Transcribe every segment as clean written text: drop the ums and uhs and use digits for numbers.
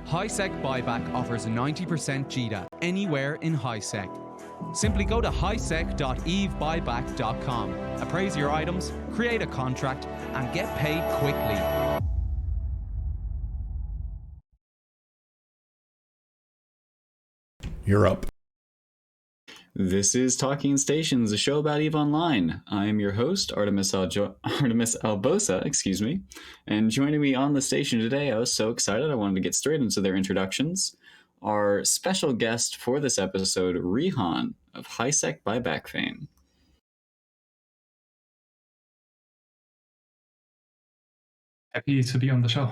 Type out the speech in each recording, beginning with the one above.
HiSec Buyback offers 90% GDA anywhere in HiSec. Simply go to hisec.evebuyback.com, appraise your items, create a contract, and get paid quickly. You're up. This is Talking Stations, a show about EVE Online. I am your host, Artimus Albosa, and joining me on the station today, I was so excited I wanted to get straight into their introductions. Our special guest for this episode, Rihan of HiSec Buyback fame. Happy to be on the show.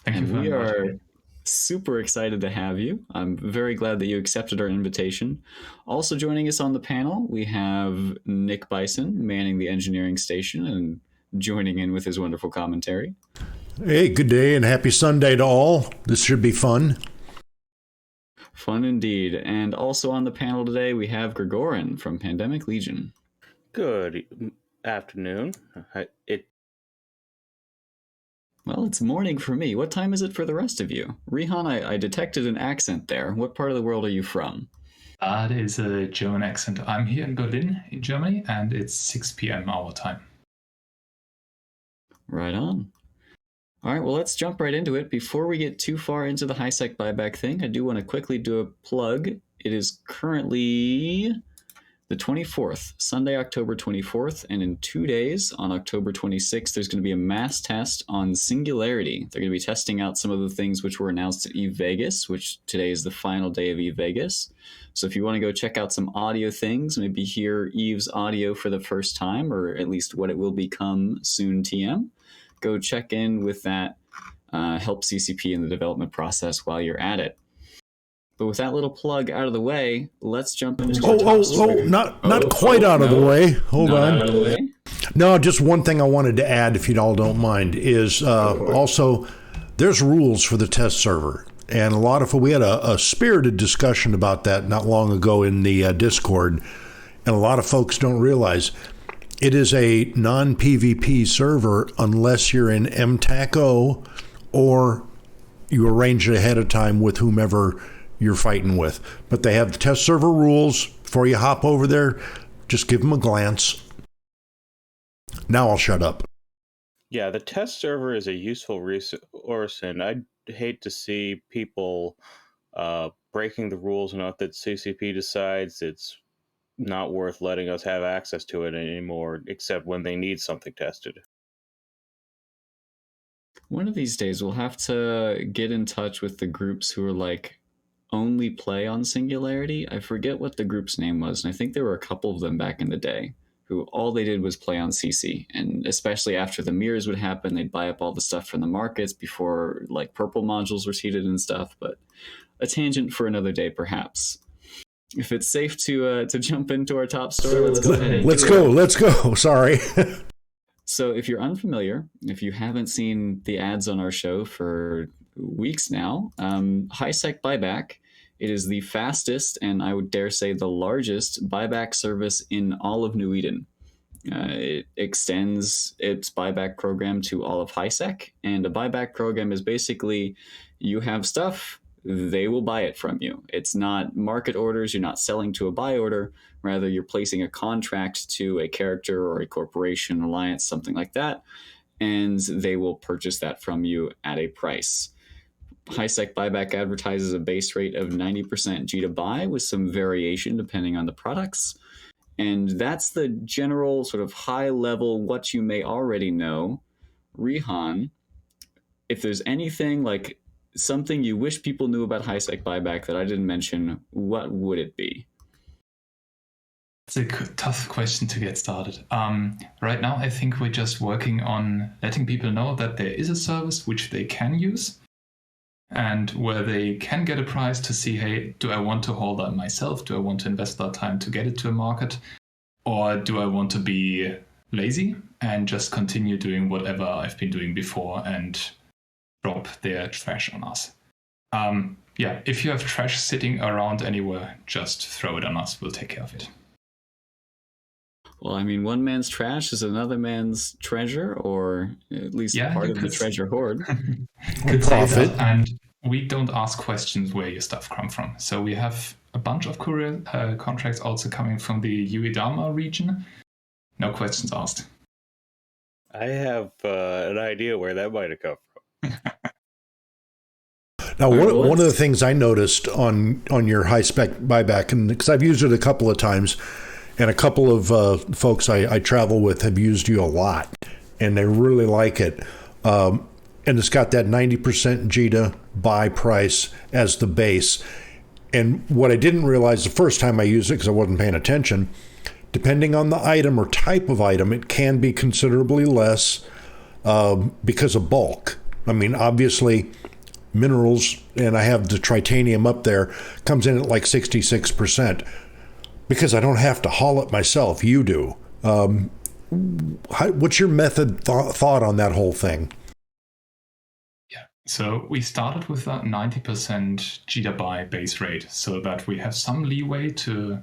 Thank you for inviting me. Super excited to have you. I'm very glad that you accepted our invitation. Also joining us on the panel, we have Nick Bison manning the engineering station and joining in with his wonderful commentary. Hey, good day and happy Sunday to all. This should be fun. Fun indeed. And also on the panel today, we have Gergoran from Pandemic Legion. Good afternoon. Well, it's morning for me. What time is it for the rest of you? Rihan, I detected an accent there. What part of the world are you from? That is a German accent. I'm here in Berlin, in Germany, and it's 6 p.m. our time. Right on. All right, well, let's jump right into it. Before we get too far into the HiSec buyback thing, I do want to quickly do a plug. It is currently the 24th, Sunday, October 24th, and in 2 days, on October 26th, there's going to be a mass test on Singularity. They're going to be testing out some of the things which were announced at EVE Vegas, which today is the final day of EVE Vegas. So if you want to go check out some audio things, maybe hear EVE's audio for the first time, or at least what it will become soon TM, go check in with that, help CCP in the development process while you're at it. But with that little plug out of the way, let's jump into not quite out of the way. Hold on. No, just one thing I wanted to add, if you all don't mind, is also there's rules for the test server. And we had a spirited discussion about that not long ago in the Discord. And a lot of folks don't realize it is a non-PvP server unless you're in MTAC-O or you arrange it ahead of time with whomever you're fighting with. But they have the test server rules. Before you hop over there, just give them a glance. Now I'll shut up. Yeah, the test server is a useful resource, and I'd hate to see people breaking the rules enough that CCP decides it's not worth letting us have access to it anymore, except when they need something tested. One of these days, we'll have to get in touch with the groups who are like, only play on Singularity. I forget what the group's name was, and I think there were a couple of them back in the day who all they did was play on CC, and especially after the mirrors would happen, they'd buy up all the stuff from the markets before like purple modules were seeded and stuff. But a tangent for another day, perhaps. If it's safe to jump into our top story, let's go ahead. Let's go. Sorry. So if you're unfamiliar, if you haven't seen the ads on our show for weeks now, HiSec Buyback, it is the fastest and I would dare say the largest buyback service in all of New Eden. It extends its buyback program to all of HiSec, and a buyback program is basically you have stuff, they will buy it from you. It's not market orders, you're not selling to a buy order, rather you're placing a contract to a character or a corporation, alliance, something like that, and they will purchase that from you at a price. HiSec Buyback advertises a base rate of 90% G to buy with some variation depending on the products. And that's the general sort of high level, what you may already know. Rihan, if there's anything like something you wish people knew about HiSec Buyback that I didn't mention, what would it be? It's a tough question to get started. Right now, I think we're just working on letting people know that there is a service which they can use, and where they can get a price to see, hey, do I want to hold that myself? Do I want to invest that time to get it to a market? Or do I want to be lazy and just continue doing whatever I've been doing before and drop their trash on us? If you have trash sitting around anywhere, just throw it on us. We'll take care of it. Well, I mean, one man's trash is another man's treasure, or at least part of the treasure hoard. Could say that. And we don't ask questions where your stuff come from. So we have a bunch of courier contracts also coming from the Uedama region. No questions asked. I have an idea where that might have come from. Now, one of the things I noticed on your HiSec Buyback, and because I've used it a couple of times, and a couple of folks I travel with have used you a lot, and they really like it. And it's got that 90% JITA buy price as the base. And what I didn't realize the first time I used it, because I wasn't paying attention, depending on the item or type of item, it can be considerably less because of bulk. I mean, obviously, minerals, and I have the titanium up there, comes in at like 66%. Because I don't have to haul it myself, you do. What's your method thought on that whole thing? Yeah, so we started with that 90% JITA buy base rate so that we have some leeway to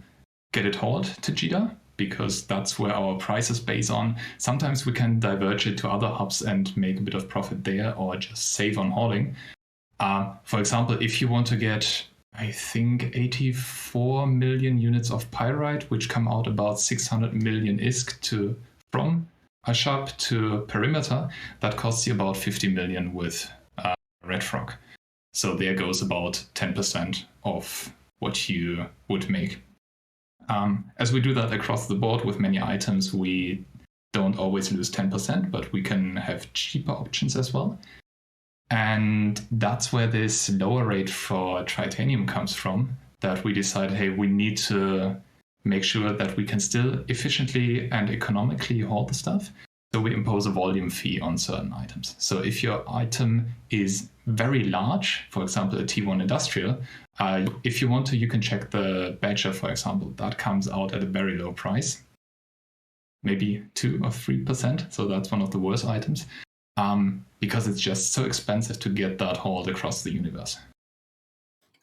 get it hauled to JITA, because that's where our price is based on. Sometimes we can diverge it to other hubs and make a bit of profit there, or just save on hauling. For example, if you want to get, I think, 84 million units of pyrite, which come out about 600 million ISK from a shop to perimeter, that costs you about 50 million with Red Frog. So there goes about 10% of what you would make. As we do that across the board with many items, we don't always lose 10%, but we can have cheaper options as well. And that's where this lower rate for titanium comes from, that we decide, hey, we need to make sure that we can still efficiently and economically haul the stuff. So we impose a volume fee on certain items. So if your item is very large, for example, a T1 industrial, if you want to, you can check the Badger, for example. That comes out at a very low price, maybe 2 or 3%. So that's one of the worst items. Because it's just so expensive to get that hauled across the universe.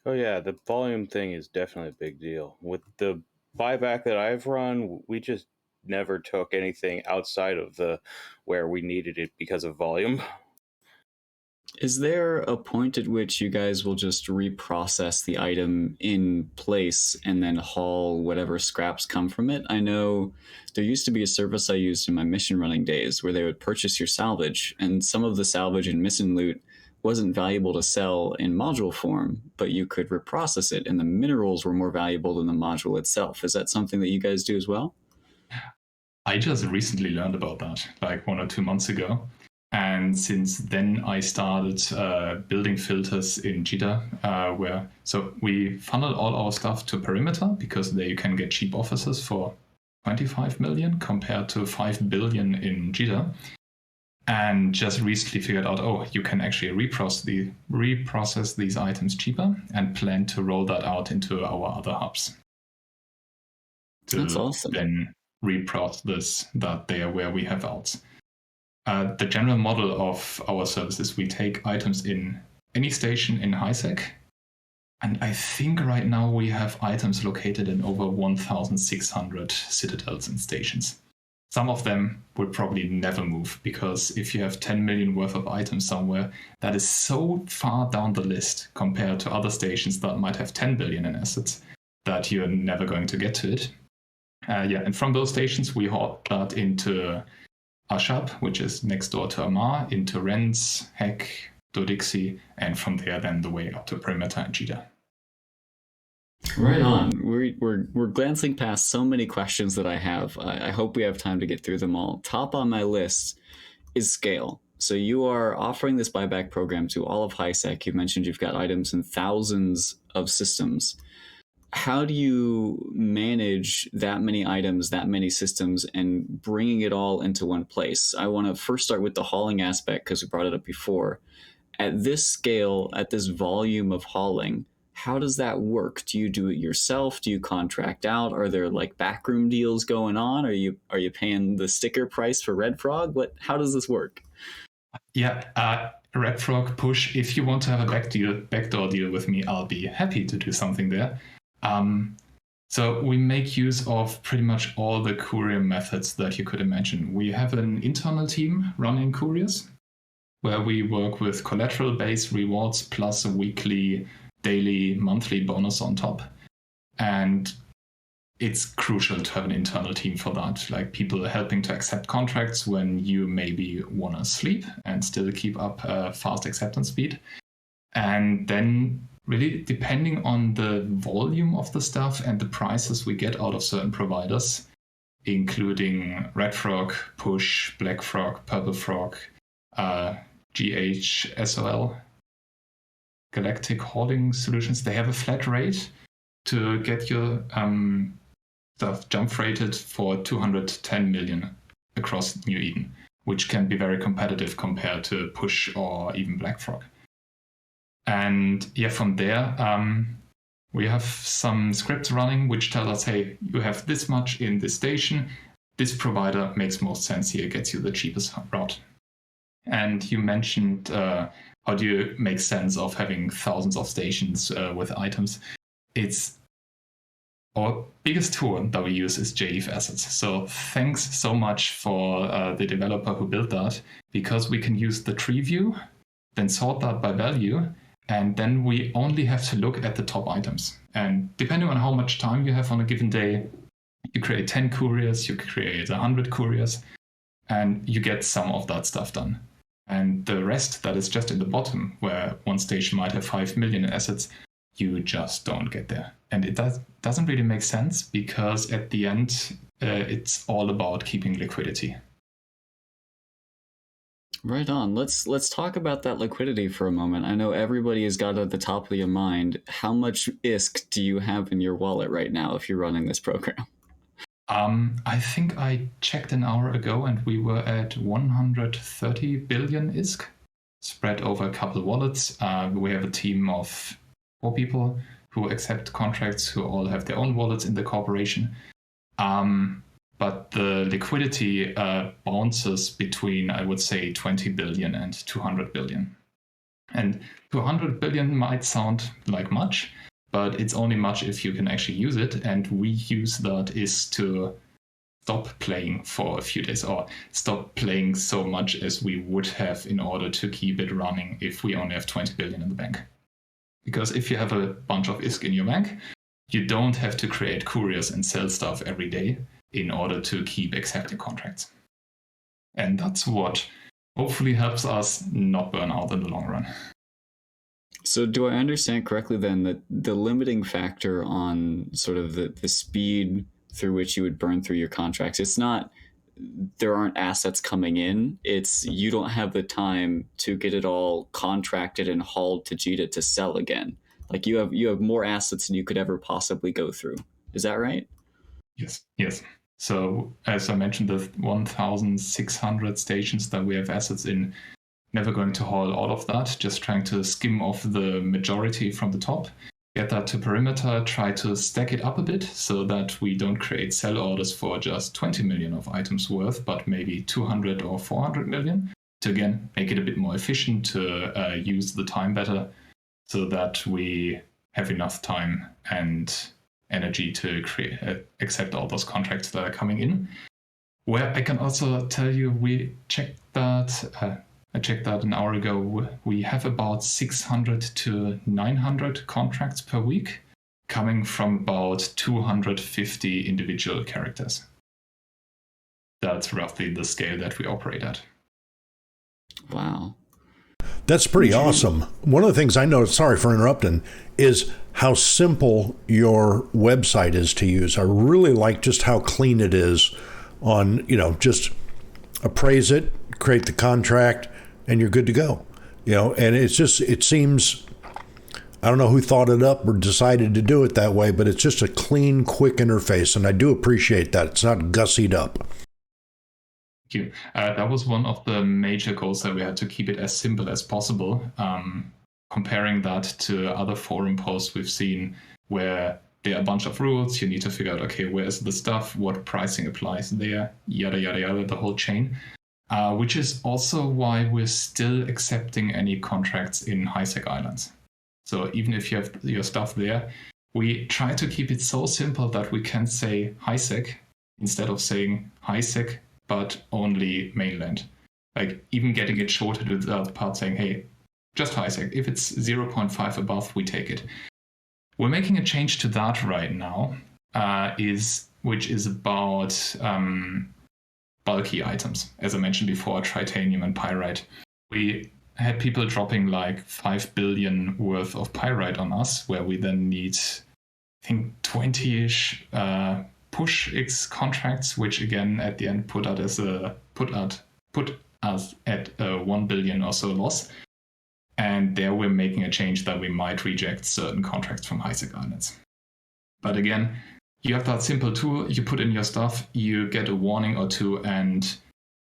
Oh yeah, the volume thing is definitely a big deal. With the buyback that I've run, we just never took anything outside of the where we needed it because of volume. Is there a point at which you guys will just reprocess the item in place and then haul whatever scraps come from it? I know there used to be a service I used in my mission running days where they would purchase your salvage, and some of the salvage and mission loot wasn't valuable to sell in module form, but you could reprocess it, and the minerals were more valuable than the module itself. Is that something that you guys do as well? I just recently learned about that, like 1 or 2 months ago. And since then, I started building filters in JITA, so we funnel all our stuff to perimeter, because there you can get cheap officers for 25 million compared to 5 billion in JITA. And just recently figured out, you can actually reprocess these items cheaper, and plan to roll that out into our other hubs. That's awesome. Then reprocess that there where we have outs. The general model of our services, we take items in any station in HiSec, and I think right now we have items located in over 1,600 citadels and stations. Some of them will probably never move, because if you have 10 million worth of items somewhere, that is so far down the list compared to other stations that might have 10 billion in assets that you're never going to get to it. And from those stations, we haul that into Ashab, which is next door to Amar, into Renz, Heck, Dodixie, and from there then the way up to Perimeter and JITA. Right on. We're glancing past so many questions that I have. I hope we have time to get through them all. Top on my list is scale. So you are offering this buyback program to all of HiSec. You mentioned you've got items in thousands of systems. How do you manage that many items, that many systems, and bringing it all into one place? I want to first start with the hauling aspect, because we brought it up before. At this scale, at this volume of hauling, how does that work? Do you do it yourself? Do you contract out? Are there like backroom deals going on? Are you paying the sticker price for Red Frog? How does this work? Yeah, Red Frog push. If you want to have a backdoor deal with me, I'll be happy to do something there. So we make use of pretty much all the courier methods that you could imagine. We have an internal team running couriers, where we work with collateral-based rewards plus a weekly, daily, monthly bonus on top. And it's crucial to have an internal team for that, like people helping to accept contracts when you maybe want to sleep and still keep up fast acceptance speed. And then really depending on the volume of the stuff and the prices we get out of certain providers, including Red Frog, Push, Black Frog, Purple Frog, GHSOL, Galactic Hoarding Solutions, they have a flat rate to get your stuff jump freighted for 210 million across New Eden, which can be very competitive compared to Push or even Black Frog. And yeah, from there, we have some scripts running which tell us, hey, you have this much in this station. This provider makes most sense here, gets you the cheapest route. And you mentioned how do you make sense of having thousands of stations with items? Our biggest tool that we use is JEF Assets. So thanks so much for the developer who built that, because we can use the tree view, then sort that by value, and then we only have to look at the top items. And depending on how much time you have on a given day, you create 10 couriers, you create 100 couriers, and you get some of that stuff done. And the rest that is just in the bottom, where one station might have 5 million assets, you just don't get there. And it doesn't really make sense, because at the end, it's all about keeping liquidity. Right on. Let's talk about that liquidity for a moment. I know everybody has got at the top of your mind. How much ISK do you have in your wallet right now if you're running this program? I think I checked an hour ago and we were at 130 billion ISK spread over a couple of wallets. We have a team of 4 people who accept contracts, who all have their own wallets in the corporation. But the liquidity bounces between, I would say, 20 billion and 200 billion. And 200 billion might sound like much, but it's only much if you can actually use it. And we use that is to stop playing for a few days, or stop playing so much as we would have in order to keep it running if we only have 20 billion in the bank. Because if you have a bunch of ISK in your bank, you don't have to create couriers and sell stuff every day in order to keep accepting contracts. And that's what hopefully helps us not burn out in the long run. So do I understand correctly then that the limiting factor on sort of the speed through which you would burn through your contracts, it's not there aren't assets coming in, it's you don't have the time to get it all contracted and hauled to JITA to sell again. Like you have more assets than you could ever possibly go through. Is that right? Yes. So as I mentioned, the 1,600 stations that we have assets in, never going to haul all of that, just trying to skim off the majority from the top, get that to perimeter, try to stack it up a bit so that we don't create sell orders for just 20 million of items worth, but maybe 200 or 400 million to, again, make it a bit more efficient, to use the time better so that we have enough time and energy to accept all those contracts that are coming in. Where I can also tell you, we checked that, I checked that an hour ago, we have about 600 to 900 contracts per week, coming from about 250 individual characters. That's roughly the scale that we operate at. Wow. That's pretty awesome. One of the things I noticed, sorry for interrupting, is how simple your website is to use. I really like just how clean it is on, just appraise it, create the contract, and you're good to go. And it seems, I don't know who thought it up or decided to do it that way, but it's just a clean, quick interface, and I do appreciate that. It's not gussied up. Thank you. That was one of the major goals, that we had to keep it as simple as possible. Comparing that to other forum posts we've seen where there are a bunch of rules, you need to figure out, okay, where is the stuff, what pricing applies there, yada, yada, yada, the whole chain. Which is also why we're still accepting any contracts in Highsec Islands. So even if you have your stuff there, we try to keep it so simple that we can say Highsec instead of saying Highsec, but only mainland. Like even getting it shorted without the part saying, hey, just Highsec. If it's 0.5 above, we take it. We're making a change to that right now, which is about bulky items. As I mentioned before, titanium and pyrite. We had people dropping like 5 billion worth of pyrite on us, where we then need, I think, 20-ish push X contracts, which again at the end put us at a 1 billion or so loss. And there we're making a change that we might reject certain contracts from HiSec Islands. But again, you have that simple tool, you put in your stuff, you get a warning or two, and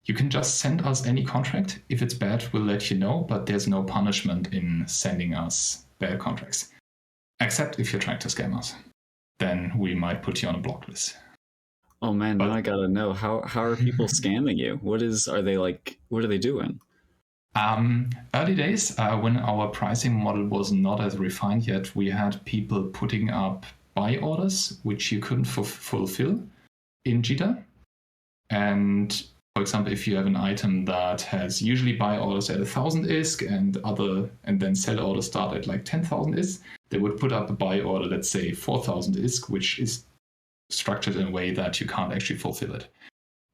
you can just send us any contract. If it's bad, we'll let you know, but there's no punishment in sending us bad contracts. Except if you're trying to scam us. Then we might put you on a block list. Oh man, now I gotta know, how are people scamming you? What are they doing? Early days, when our pricing model was not as refined yet, we had people putting up buy orders, which you couldn't fulfill in JITA. And for example, if you have an item that has usually buy orders at 1,000 ISK and then sell orders start at like 10,000 ISK, they would put up a buy order, let's say 4,000 ISK, which is structured in a way that you can't actually fulfill it.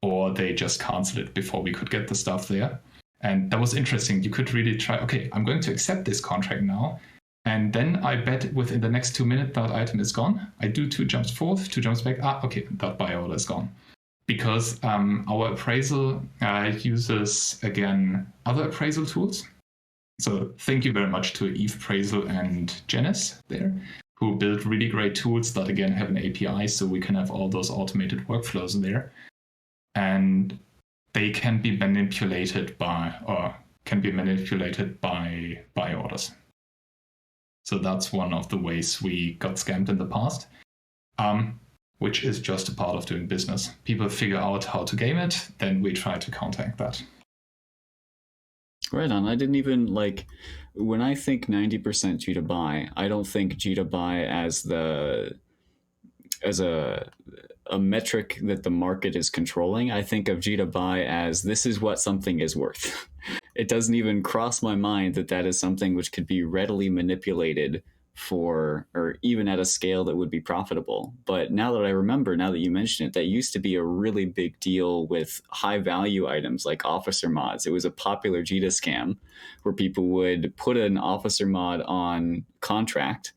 Or they just cancel it before we could get the stuff there. And that was interesting. You could really try, okay, I'm going to accept this contract now. And then I bet within the next 2 minutes that item is gone. I do 2 jumps forth, 2 jumps back. Okay, that buy order is gone. Because our appraisal uses, again, other appraisal tools. So thank you very much to Eve Appraisal and Janice there, who built really great tools that, again, have an API so we can have all those automated workflows there. And they can be manipulated by buy orders. So that's one of the ways we got scammed in the past, which is just a part of doing business. People figure out how to game it, then we try to counteract that. Right on. I didn't even when I think 90% JITA buy, I don't think JITA buy as a metric that the market is controlling. I think of JITA buy as this is what something is worth. It doesn't even cross my mind that is something which could be readily manipulated or even at a scale that would be profitable. But now that I remember, now that you mention it, that used to be a really big deal with high value items like officer mods. It was a popular JITA scam where people would put an officer mod on contract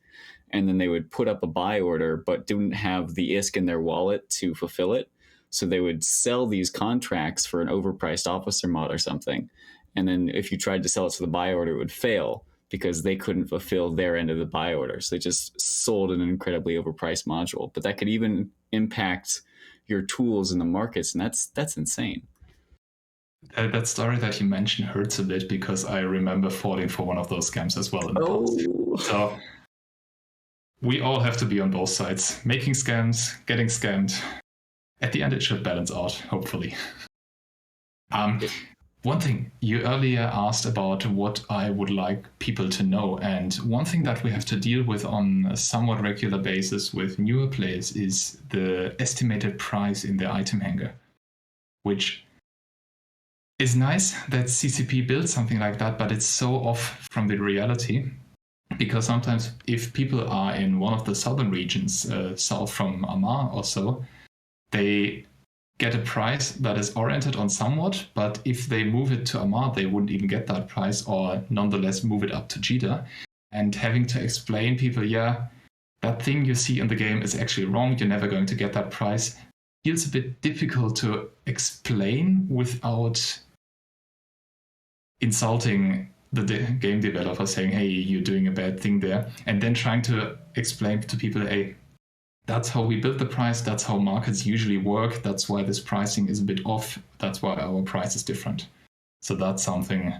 and then they would put up a buy order but didn't have the ISK in their wallet to fulfill it. So they would sell these contracts for an overpriced officer mod or something. And then if you tried to sell it to the buy order, it would fail because they couldn't fulfill their end of the buy order. So they just sold an incredibly overpriced module. But that could even impact your tools in the markets, and that's insane. That story that you mentioned hurts a bit because I remember falling for one of those scams as well in the past. So we all have to be on both sides. Making scams, getting scammed. At the end, it should balance out, hopefully. One thing, you earlier asked about what I would like people to know. And one thing that we have to deal with on a somewhat regular basis with newer players is the estimated price in the item hanger, which is nice that CCP built something like that, but it's so off from the reality. Because sometimes if people are in one of the southern regions, south from Amar or so, they get a price that is oriented on somewhat, but if they move it to Amar, they wouldn't even get that price or nonetheless move it up to JITA. And having to explain people, yeah, that thing you see in the game is actually wrong, you're never going to get that price, feels a bit difficult to explain without insulting the game developer, saying, hey, you're doing a bad thing there, and then trying to explain to people, hey, that's how we build the price, that's how markets usually work, that's why this pricing is a bit off, that's why our price is different. So that's something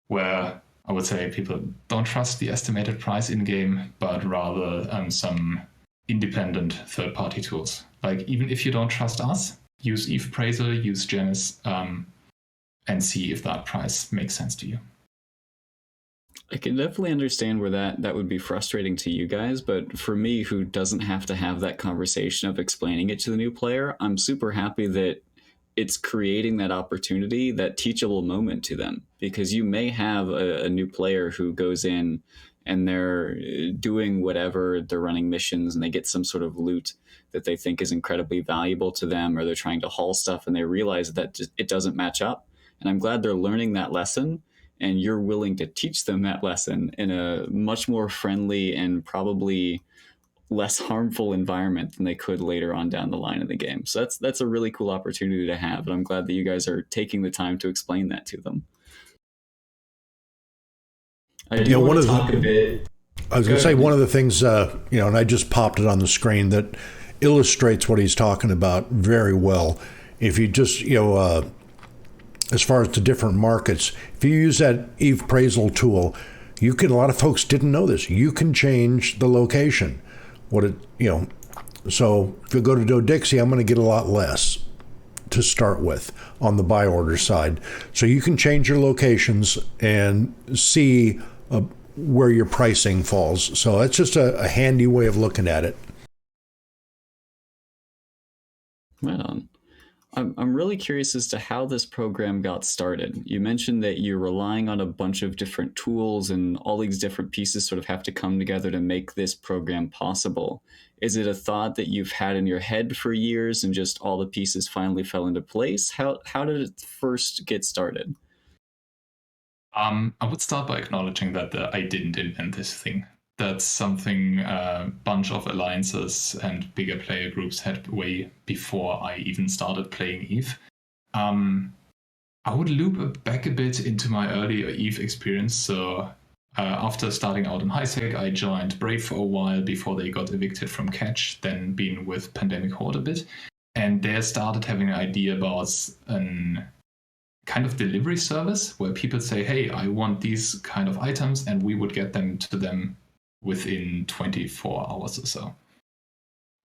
where I would say people don't trust the estimated price in-game, but rather some independent third-party tools. Like, even if you don't trust us, use Eve Appraisal, use Janice, and see if that price makes sense to you. I can definitely understand where that would be frustrating to you guys, but for me, who doesn't have to have that conversation of explaining it to the new player, I'm super happy that it's creating that opportunity, that teachable moment to them, because you may have a new player who goes in and they're doing whatever, they're running missions and they get some sort of loot that they think is incredibly valuable to them, or they're trying to haul stuff and they realize that it doesn't match up. And I'm glad they're learning that lesson, and you're willing to teach them that lesson in a much more friendly and probably less harmful environment than they could later on down the line in the game. So that's a really cool opportunity to have, and I'm glad that you guys are taking the time to explain that to them. I do want to talk a bit. I was going to say one of the things, and I just popped it on the screen that illustrates what he's talking about very well. If you just, as far as the different markets, if you use that Eve appraisal tool, you can, a lot of folks didn't know this, you can change the location. So if you go to Do-Dixie, I'm going to get a lot less to start with on the buy order side. So you can change your locations and see where your pricing falls. So that's just a handy way of looking at it. Right on. I'm really curious as to how this program got started. You mentioned that you're relying on a bunch of different tools, and all these different pieces sort of have to come together to make this program possible. Is it a thought that you've had in your head for years and just all the pieces finally fell into place? How did it first get started? I would start by acknowledging that I didn't invent this thing. That's something a bunch of alliances and bigger player groups had way before I even started playing EVE. I would loop back a bit into my early EVE experience. So after starting out in Highsec, I joined Brave for a while before they got evicted from Catch, then been with Pandemic Horde a bit. And there started having an idea about an kind of delivery service where people say, hey, I want these kind of items, and we would get them to them within 24 hours or so.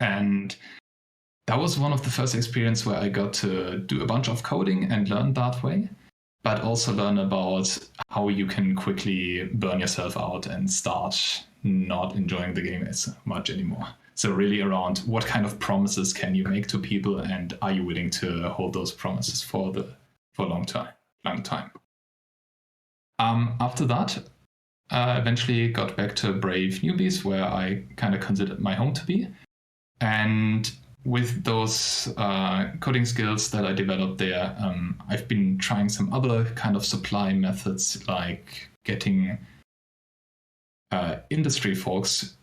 And that was one of the first experiences where I got to do a bunch of coding and learn that way, but also learn about how you can quickly burn yourself out and start not enjoying the game as much anymore. So really around what kind of promises can you make to people, and are you willing to hold those promises for a long time. After that, eventually got back to Brave Newbies, where I kind of considered my home to be. And with those coding skills that I developed there, I've been trying some other kind of supply methods, like getting industry folks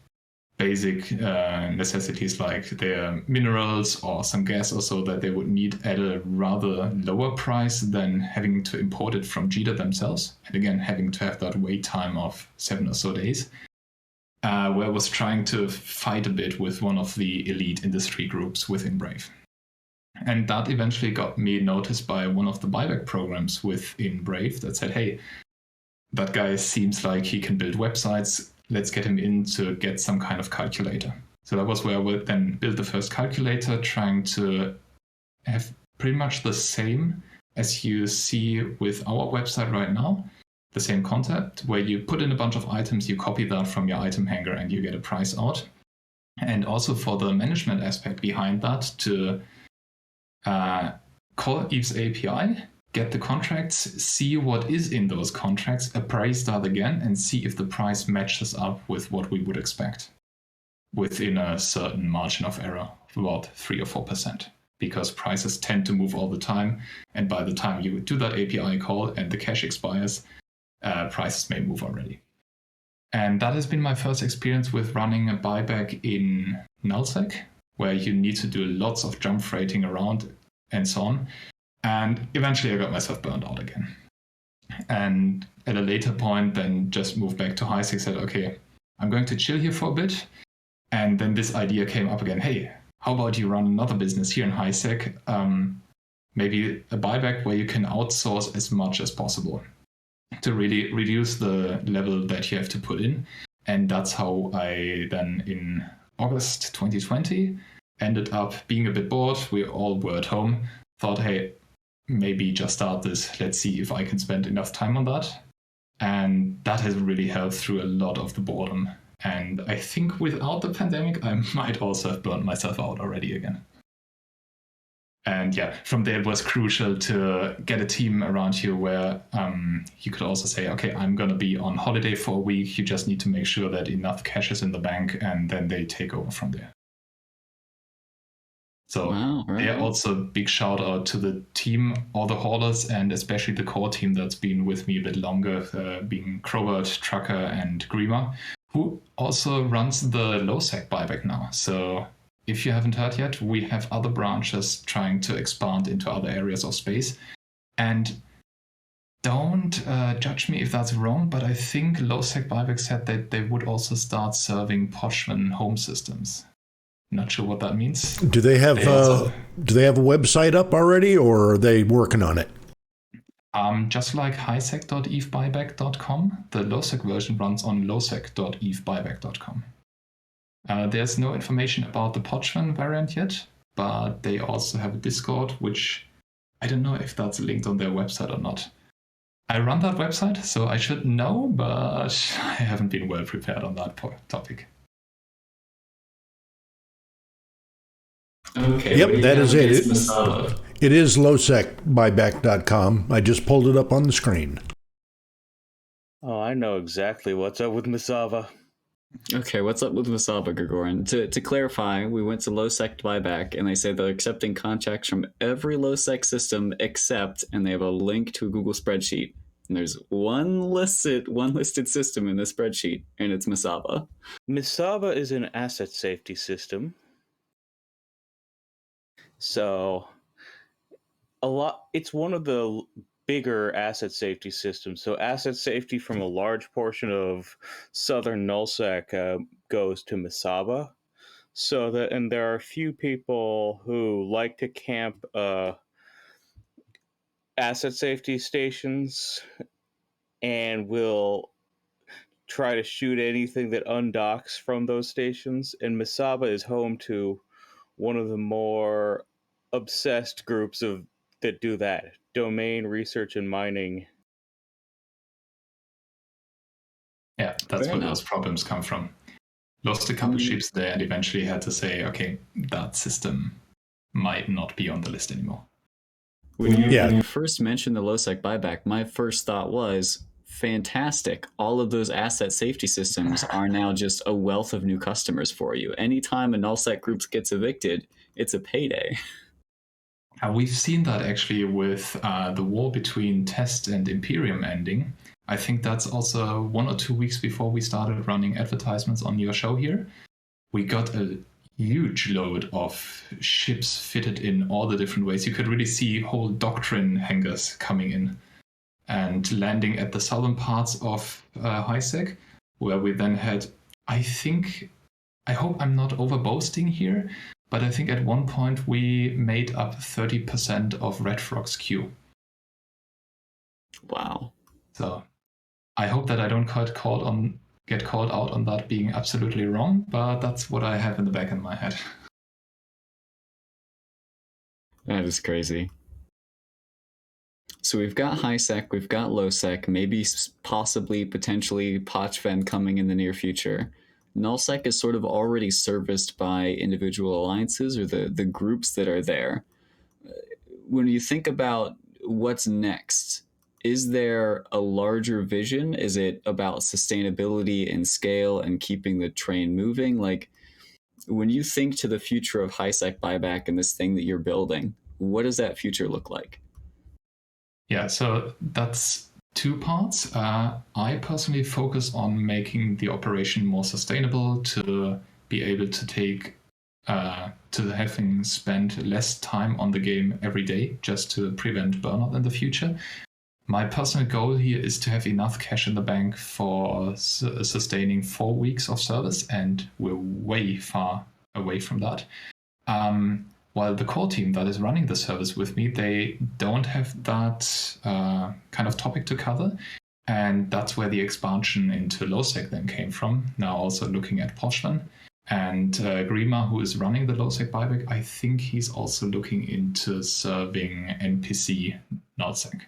basic necessities like their minerals or some gas or so that they would need at a rather lower price than having to import it from Jita themselves. And again, having to have that wait time of 7 or so days, where I was trying to fight a bit with one of the elite industry groups within Brave. And that eventually got me noticed by one of the buyback programs within Brave that said, hey, that guy seems like he can build websites. Let's get him in to get some kind of calculator. So that was where I would then build the first calculator, trying to have pretty much the same as you see with our website right now. The same concept where you put in a bunch of items, you copy that from your item hanger, and you get a price out. And also for the management aspect behind that, to call Eve's API, get the contracts, see what is in those contracts, appraise that again, and see if the price matches up with what we would expect within a certain margin of error of about 3 or 4%, because prices tend to move all the time. And by the time you do that API call and the cache expires, prices may move already. And that has been my first experience with running a buyback in nullsec, where you need to do lots of jump freighting around and so on. And eventually I got myself burned out again. And at a later point, then just moved back to Highsec, said, okay, I'm going to chill here for a bit. And then this idea came up again. Hey, how about you run another business here in Highsec? Maybe a buyback where you can outsource as much as possible to really reduce the level that you have to put in. And that's how I then in August 2020 ended up being a bit bored. We all were at home. Thought, hey, maybe just start this. Let's see if I can spend enough time on that. And that has really helped through a lot of the boredom. And I think without the pandemic, I might also have burnt myself out already again. And yeah, from there it was crucial to get a team around you where you could also say, okay, I'm going to be on holiday for a week. You just need to make sure that enough cash is in the bank, and then they take over from there. So Wow, right. there also big shout out to the team, all the haulers, and especially the core team that's been with me a bit longer, being Crowbert, Trucker, and Grima, who also runs the HiSec Buyback now. So if you haven't heard yet, we have other branches trying to expand into other areas of space. And don't judge me if that's wrong, but I think HiSec Buyback said that they would also start serving Podman home systems. Not sure what that means. Do they have a website up already, or are they working on it? Just like HiSec.evebuyback.com, the HiSec version runs on HiSec.evebuyback.com. There's no information about the Podman variant yet, but they also have a Discord, which I don't know if that's linked on their website or not. I run that website, so I should know, but I haven't been well prepared on that topic. Okay. Yep, that is it. Masaba? It is HiSecBuyback.com. I just pulled it up on the screen. Oh, I know exactly what's up with Masaba. Okay, what's up with Masaba, Gergoran? To clarify, we went to HiSec Buyback, and they say they're accepting contracts from every HiSec system except, and they have a link to a Google spreadsheet. And there's one listed system in the spreadsheet, and it's Masaba. Masaba is an asset safety system. So it's one of the bigger asset safety systems. So asset safety from a large portion of southern nullsec goes to Masaba. And there are a few people who like to camp asset safety stations and will try to shoot anything that undocks from those stations. And Masaba is home to one of the more obsessed groups that do that. Domain research and mining. Yeah, that's where those problems come from. Lost a couple ships there and eventually had to say, okay, that system might not be on the list anymore. When you first mentioned the HiSec Buyback, my first thought was, fantastic. All of those asset safety systems are now just a wealth of new customers for you. Anytime a nullsec group gets evicted, it's a payday. We've seen that actually with the war between Test and Imperium ending. I think that's also 1 or 2 weeks before we started running advertisements on your show here. We got a huge load of ships fitted in all the different ways. You could really see whole doctrine hangars coming in and landing at the southern parts of HiSec, where we then had, I hope I'm not overboasting here, but I think at one point we made up 30% of Red Frog's queue. Wow. So I hope that I don't get called out on that being absolutely wrong, but that's what I have in the back of my head. That is crazy. So we've got HiSec, we've got LowSec, maybe possibly, potentially Podman coming in the near future. Nullsec is sort of already serviced by individual alliances or the groups that are there. When you think about what's next, is there a larger vision? Is it about sustainability and scale and keeping the train moving? Like, when you think to the future of HiSec Buyback and this thing that you're building, what does that future look like? Yeah, so that's 2 parts. I personally focus on making the operation more sustainable, to be able to take to having spent less time on the game every day, just to prevent burnout in the future. My personal goal here is to have enough cash in the bank for sustaining 4 weeks of service, and we're way far away from that. While the core team that is running the service with me, they don't have that kind of topic to cover. And that's where the expansion into LowSec then came from. Now also looking at Podman. And Grima, who is running the HiSec Buyback, I think he's also looking into serving NPC nullsec.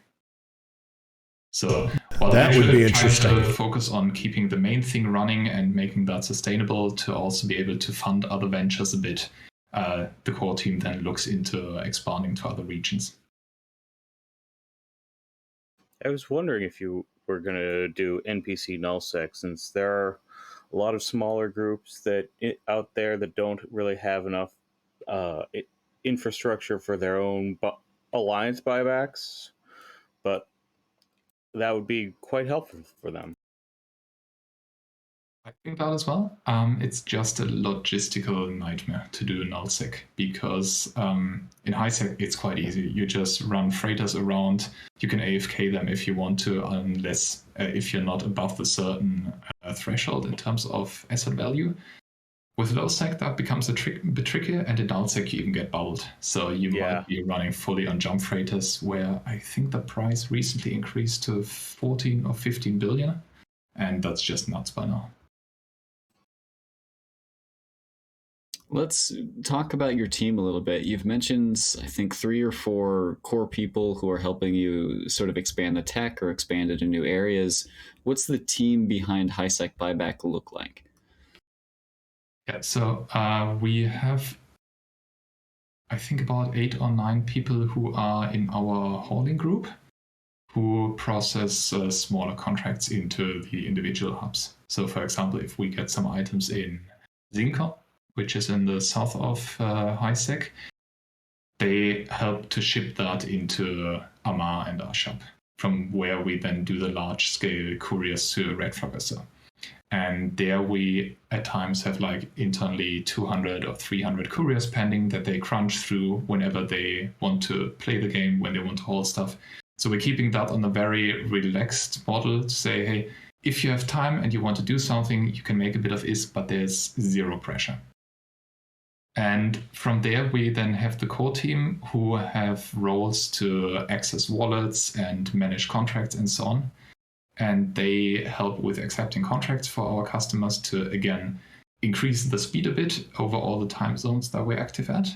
So while that would be interesting. To focus on keeping the main thing running and making that sustainable, to also be able to fund other ventures a bit, the core team then looks into expanding to other regions. I was wondering if you were going to do NPC nullsec, since there are a lot of smaller groups out there that don't really have enough infrastructure for their own alliance buybacks, but that would be quite helpful for them. I think that as well. It's just a logistical nightmare to do nullsec, because in Highsec it's quite easy. You just run freighters around. You can AFK them if you want to, unless if you're not above the certain threshold in terms of asset value. With lowsec, that becomes a bit trickier, and in nullsec you even get bubbled. So you might be running fully on jump freighters, where I think the price recently increased to 14 or 15 billion, and that's just nuts by now. Let's talk about your team a little bit. You've mentioned, I think, 3 or 4 core people who are helping you sort of expand the tech or expand into new areas. What's the team behind HiSec Buyback look like? Yeah, so we have, I think, about 8 or 9 people who are in our hauling group, who process smaller contracts into the individual hubs. So, for example, if we get some items in Zinka, which is in the south of Highsec, they help to ship that into Amar and our shop, from where we then do the large-scale couriers to Red Frogger. And there we, at times, have like internally 200 or 300 couriers pending that they crunch through whenever they want to play the game, when they want to haul stuff. So we're keeping that on a very relaxed model to say, hey, if you have time and you want to do something, you can make a bit of ISK, but there's zero pressure. And from there, we then have the core team who have roles to access wallets and manage contracts and so on. And they help with accepting contracts for our customers to, again, increase the speed a bit over all the time zones that we're active at.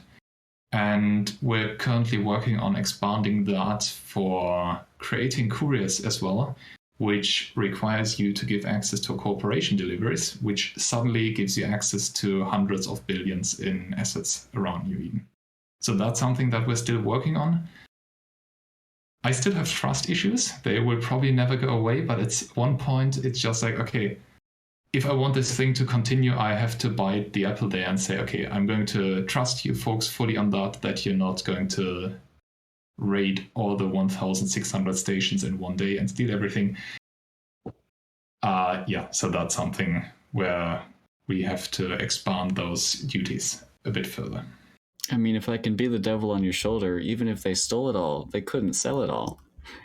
And we're currently working on expanding that for creating couriers as well, which requires you to give access to corporation deliveries, which suddenly gives you access to hundreds of billions in assets around you even. So that's something that we're still working on. I still have trust issues. They will probably never go away, but at one point it's just like, okay, if I want this thing to continue, I have to bite the apple there and say, okay, I'm going to trust you folks fully on that you're not going to raid all the 1,600 stations in one day and steal everything. So that's something where we have to expand those duties a bit further. I mean, if I can be the devil on your shoulder, even if they stole it all, they couldn't sell it all.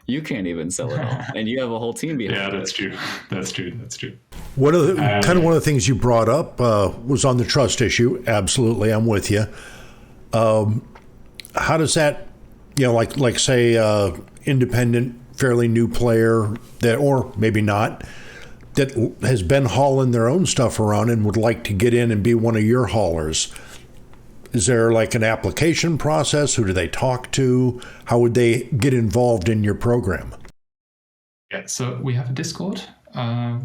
You can't even sell it all, and you have a whole team behind. Yeah, that's true. That's true. One of the things you brought up was on the trust issue. Absolutely, I'm with you. How does that, like say, independent, fairly new player that, or maybe not, that has been hauling their own stuff around and would like to get in and be one of your haulers? Is there like an application process? Who do they talk to? How would they get involved in your program? Yeah, so we have a Discord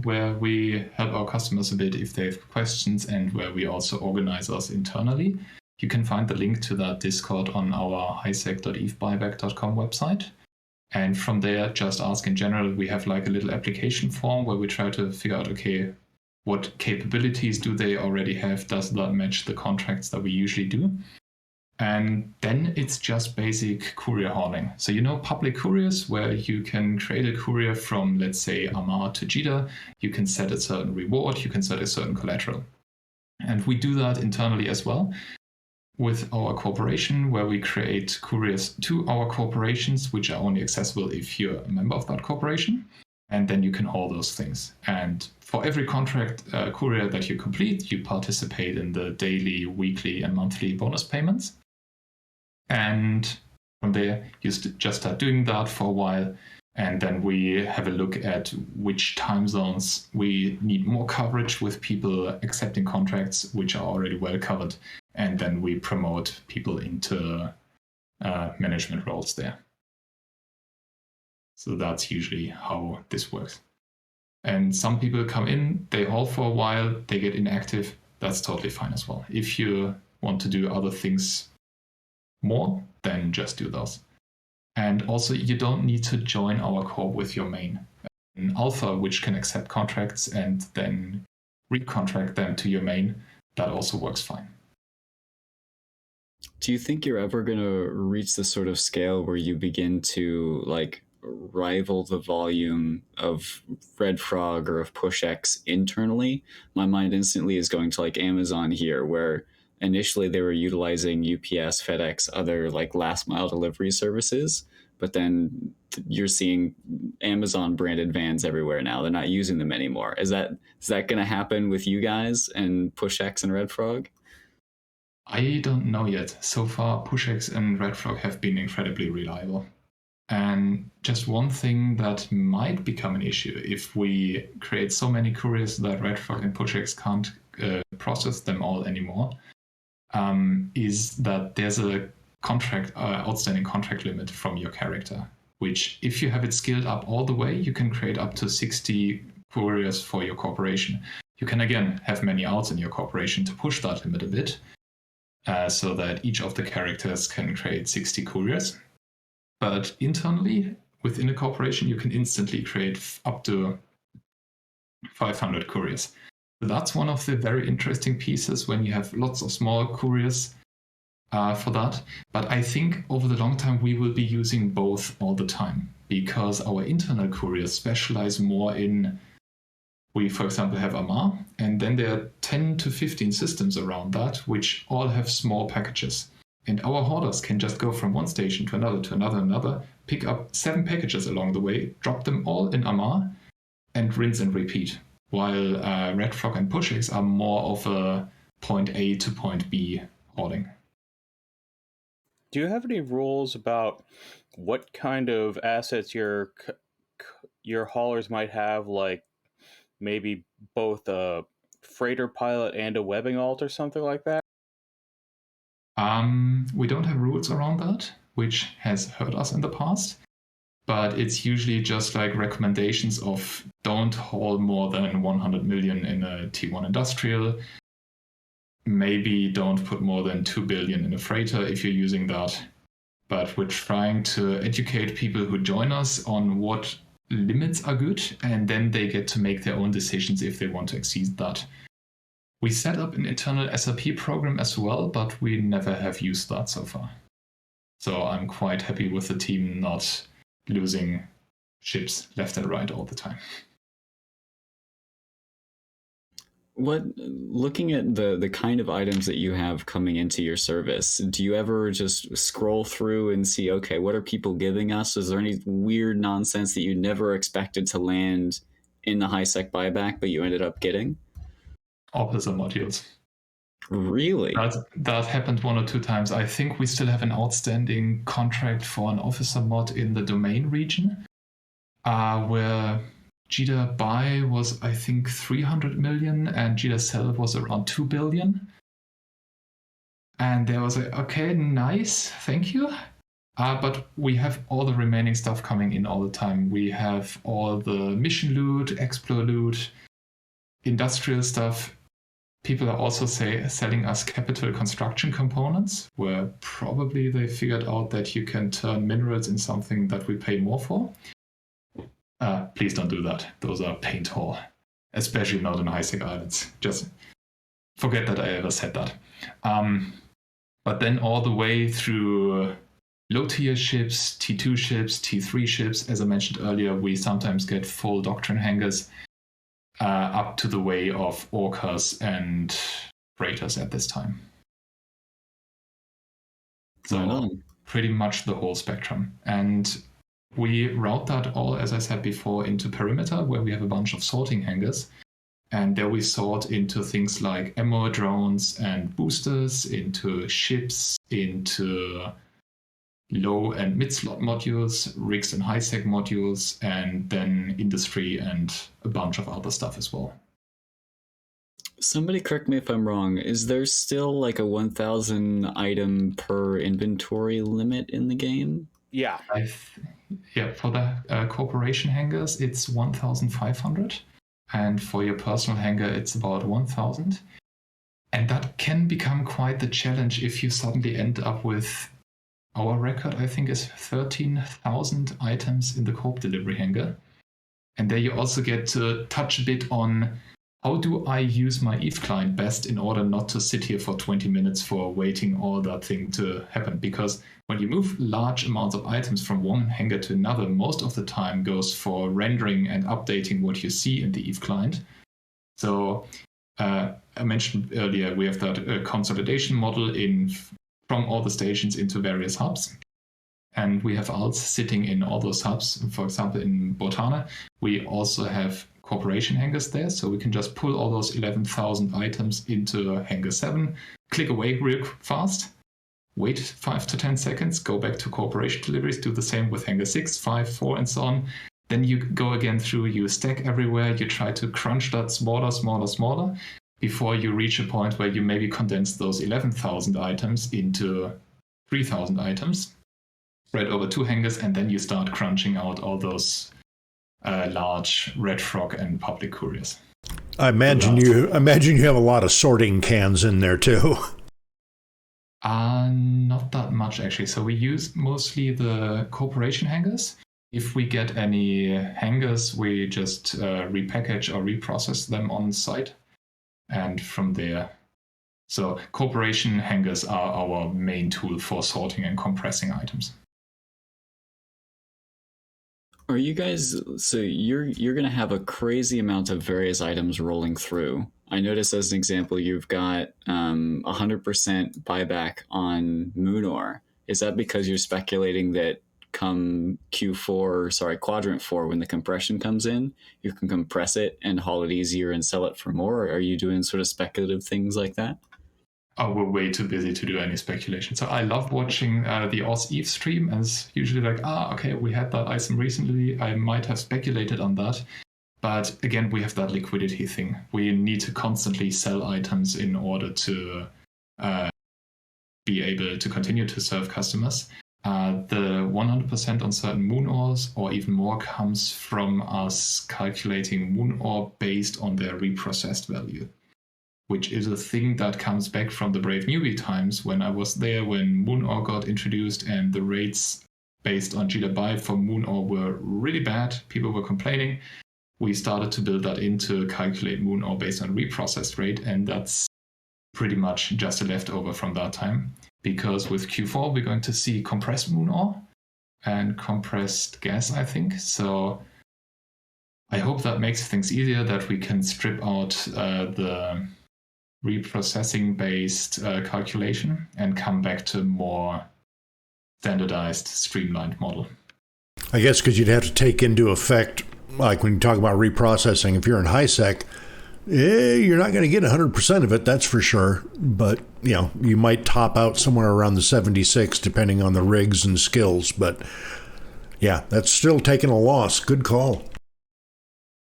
where we help our customers a bit if they have questions, and where we also organize us internally. You can find the link to that Discord on our hisec.evebuyback.com website. And from there, just ask in general. We have like a little application form where we try to figure out, okay, what capabilities do they already have? Does that match the contracts that we usually do? And then it's just basic courier hauling. So public couriers where you can create a courier from, let's say, Amar to Jita. You can set a certain reward. You can set a certain collateral. And we do that internally as well with our corporation, where we create couriers to our corporations, which are only accessible if you're a member of that corporation. And then you can haul those things. And for every contract courier that you complete, you participate in the daily, weekly, and monthly bonus payments. And from there, you just start doing that for a while. And then we have a look at which time zones we need more coverage with people accepting contracts, which are already well covered. And then we promote people into management roles there. So that's usually how this works. And some people come in, they haul for a while, they get inactive. That's totally fine as well. If you want to do other things more, then just do those. And also, you don't need to join our core with your main. An alpha, which can accept contracts and then recontract them to your main, that also works fine. Do you think you're ever going to reach the sort of scale where you begin to like rival the volume of Red Frog or of PushX internally? My mind instantly is going to like Amazon here, where initially they were utilizing UPS, FedEx, other like last mile delivery services, but then you're seeing Amazon branded vans everywhere now. They're not using them anymore. Is that going to happen with you guys and PushX and Red Frog? I don't know yet. So far, PushX and Red Frog have been incredibly reliable. And just one thing that might become an issue if we create so many couriers that Red Frog and PushX can't process them all anymore, is that there's a outstanding contract limit from your character, which if you have it skilled up all the way, you can create up to 60 couriers for your corporation. You can again have many outs in your corporation to push that limit a bit, so that each of the characters can create 60 couriers. But internally, within a corporation, you can instantly create up to 500 couriers. So that's one of the very interesting pieces when you have lots of small couriers for that. But I think over the long time, we will be using both all the time, because our internal couriers specialize more in, we, for example, have Amar, and then there are 10 to 15 systems around that, which all have small packages. And our hoarders can just go from one station to another, pick up 7 packages along the way, drop them all in Amar, and rinse and repeat. While Red Frog and PushX are more of a point A to point B hoarding. Do you have any rules about what kind of assets your haulers might have, like maybe both a freighter pilot and a webbing alt or something like that? We don't have rules around that, which has hurt us in the past. But it's usually just like recommendations of don't haul more than 100 million in a T1 industrial. Maybe don't put more than 2 billion in a freighter if you're using that. But we're trying to educate people who join us on what limits are good, and then they get to make their own decisions if they want to exceed that. We set up an internal SRP program as well, but we never have used that so far. So I'm quite happy with the team not losing ships left and right all the time. Looking at the kind of items that you have coming into your service, do you ever just scroll through and see, okay, what are people giving us? Is there any weird nonsense that you never expected to land in the HiSec buyback, but you ended up getting? Officer modules. Really? That happened 1 or 2 times. I think we still have an outstanding contract for an officer mod in the domain region, where Jita buy was, I think, 300 million and Jita sell was around 2 billion. And there was okay, nice, thank you. But we have all the remaining stuff coming in all the time. We have all the mission loot, explore loot, industrial stuff. People are also selling us capital construction components, where probably they figured out that you can turn minerals in something that we pay more for. Please don't do that. Those are painful, especially not in Highsec Islands. Just forget that I ever said that. But then all the way through low-tier ships, T2 ships, T3 ships, as I mentioned earlier, we sometimes get full doctrine hangars, up to the way of orcas and freighters at this time. So pretty much the whole spectrum. And we route that all, as I said before, into perimeter, where we have a bunch of sorting hangars. And there we sort into things like ammo drones and boosters, into ships, into low and mid-slot modules, rigs and high-sec modules, and then industry and a bunch of other stuff as well. Somebody correct me if I'm wrong. Is there still like a 1,000 item per inventory limit in the game? Yeah. For the corporation hangars, it's 1,500. And for your personal hangar, it's about 1,000. And that can become quite the challenge if you suddenly end up with, our record, I think, is 13,000 items in the Coop delivery hanger. And there you also get to touch a bit on how do I use my Eve client best in order not to sit here for 20 minutes for waiting all that thing to happen. Because when you move large amounts of items from one hanger to another, most of the time goes for rendering and updating what you see in the Eve client. So I mentioned earlier, we have that consolidation model from all the stations into various hubs. And we have alts sitting in all those hubs. For example, in Botana, we also have corporation hangars there. So we can just pull all those 11,000 items into hanger 7, click away real fast, wait 5 to 10 seconds, go back to corporation deliveries, do the same with hanger 6, 5, 4, and so on. Then you go again through, you stack everywhere, you try to crunch that smaller, before you reach a point where you maybe condense those 11,000 items into 3,000 items, spread over 2 hangars, and then you start crunching out all those large Red Frog and public couriers. I imagine you have a lot of sorting cans in there too. Not that much actually. So we use mostly the corporation hangars. If we get any hangars, we just repackage or reprocess them on site. And from there, so corporation hangars are our main tool for sorting and compressing items. Are you guys, so you're going to have a crazy amount of various items rolling through. I noticed as an example, you've got 100% buyback on Moonor. Is that because you're speculating that come quadrant 4, when the compression comes in, you can compress it and haul it easier and sell it for more? Or are you doing sort of speculative things like that? Oh, we're way too busy to do any speculation. So I love watching the Oz Eve stream, and it's usually like, okay, we had that item recently. I might have speculated on that. But again, we have that liquidity thing. We need to constantly sell items in order to be able to continue to serve customers. The 100% on certain moon ores or even more comes from us calculating moon ore based on their reprocessed value, which is a thing that comes back from the Brave Newbie times when I was there when moon ore got introduced and the rates based on GW for moon ore were really bad. People were complaining. We started to build that in to calculate moon ore based on reprocessed rate, and that's pretty much just a leftover from that time. Because with Q4, we're going to see compressed moon ore and compressed gas, I think. So I hope that makes things easier, that we can strip out the reprocessing-based calculation and come back to more standardized, streamlined model. I guess because you'd have to take into effect, like when you talk about reprocessing, if you're in HiSec, you're not going to get 100% of it, that's for sure. But, you might top out somewhere around the 76, depending on the rigs and skills. But, yeah, that's still taking a loss. Good call.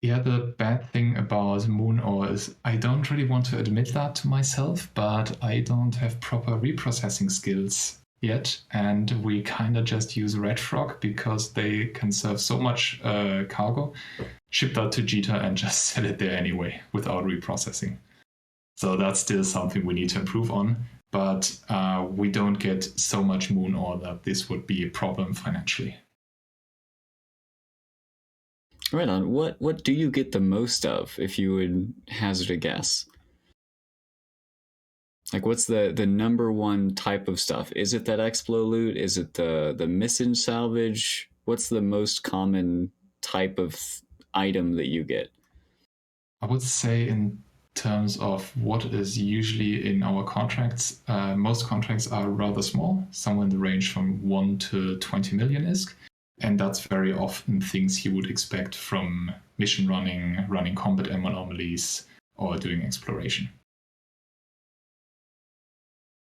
Yeah, the bad thing about moon ore is I don't really want to admit that to myself, but I don't have proper reprocessing skills yet. And we kind of just use Red Frog because they can serve so much cargo. Ship that to Jita and just sell it there anyway without reprocessing. So that's still something we need to improve on. But we don't get so much moon ore that this would be a problem financially. Right on. What do you get the most of, if you would hazard a guess? Like, what's the number one type of stuff? Is it that Explo loot? Is it the missing salvage? What's the most common type of item that you get? I would say in terms of what is usually in our contracts, most contracts are rather small, somewhere in the range from 1 to 20 million ISK. And that's very often things you would expect from mission running combat anomalies, or doing exploration.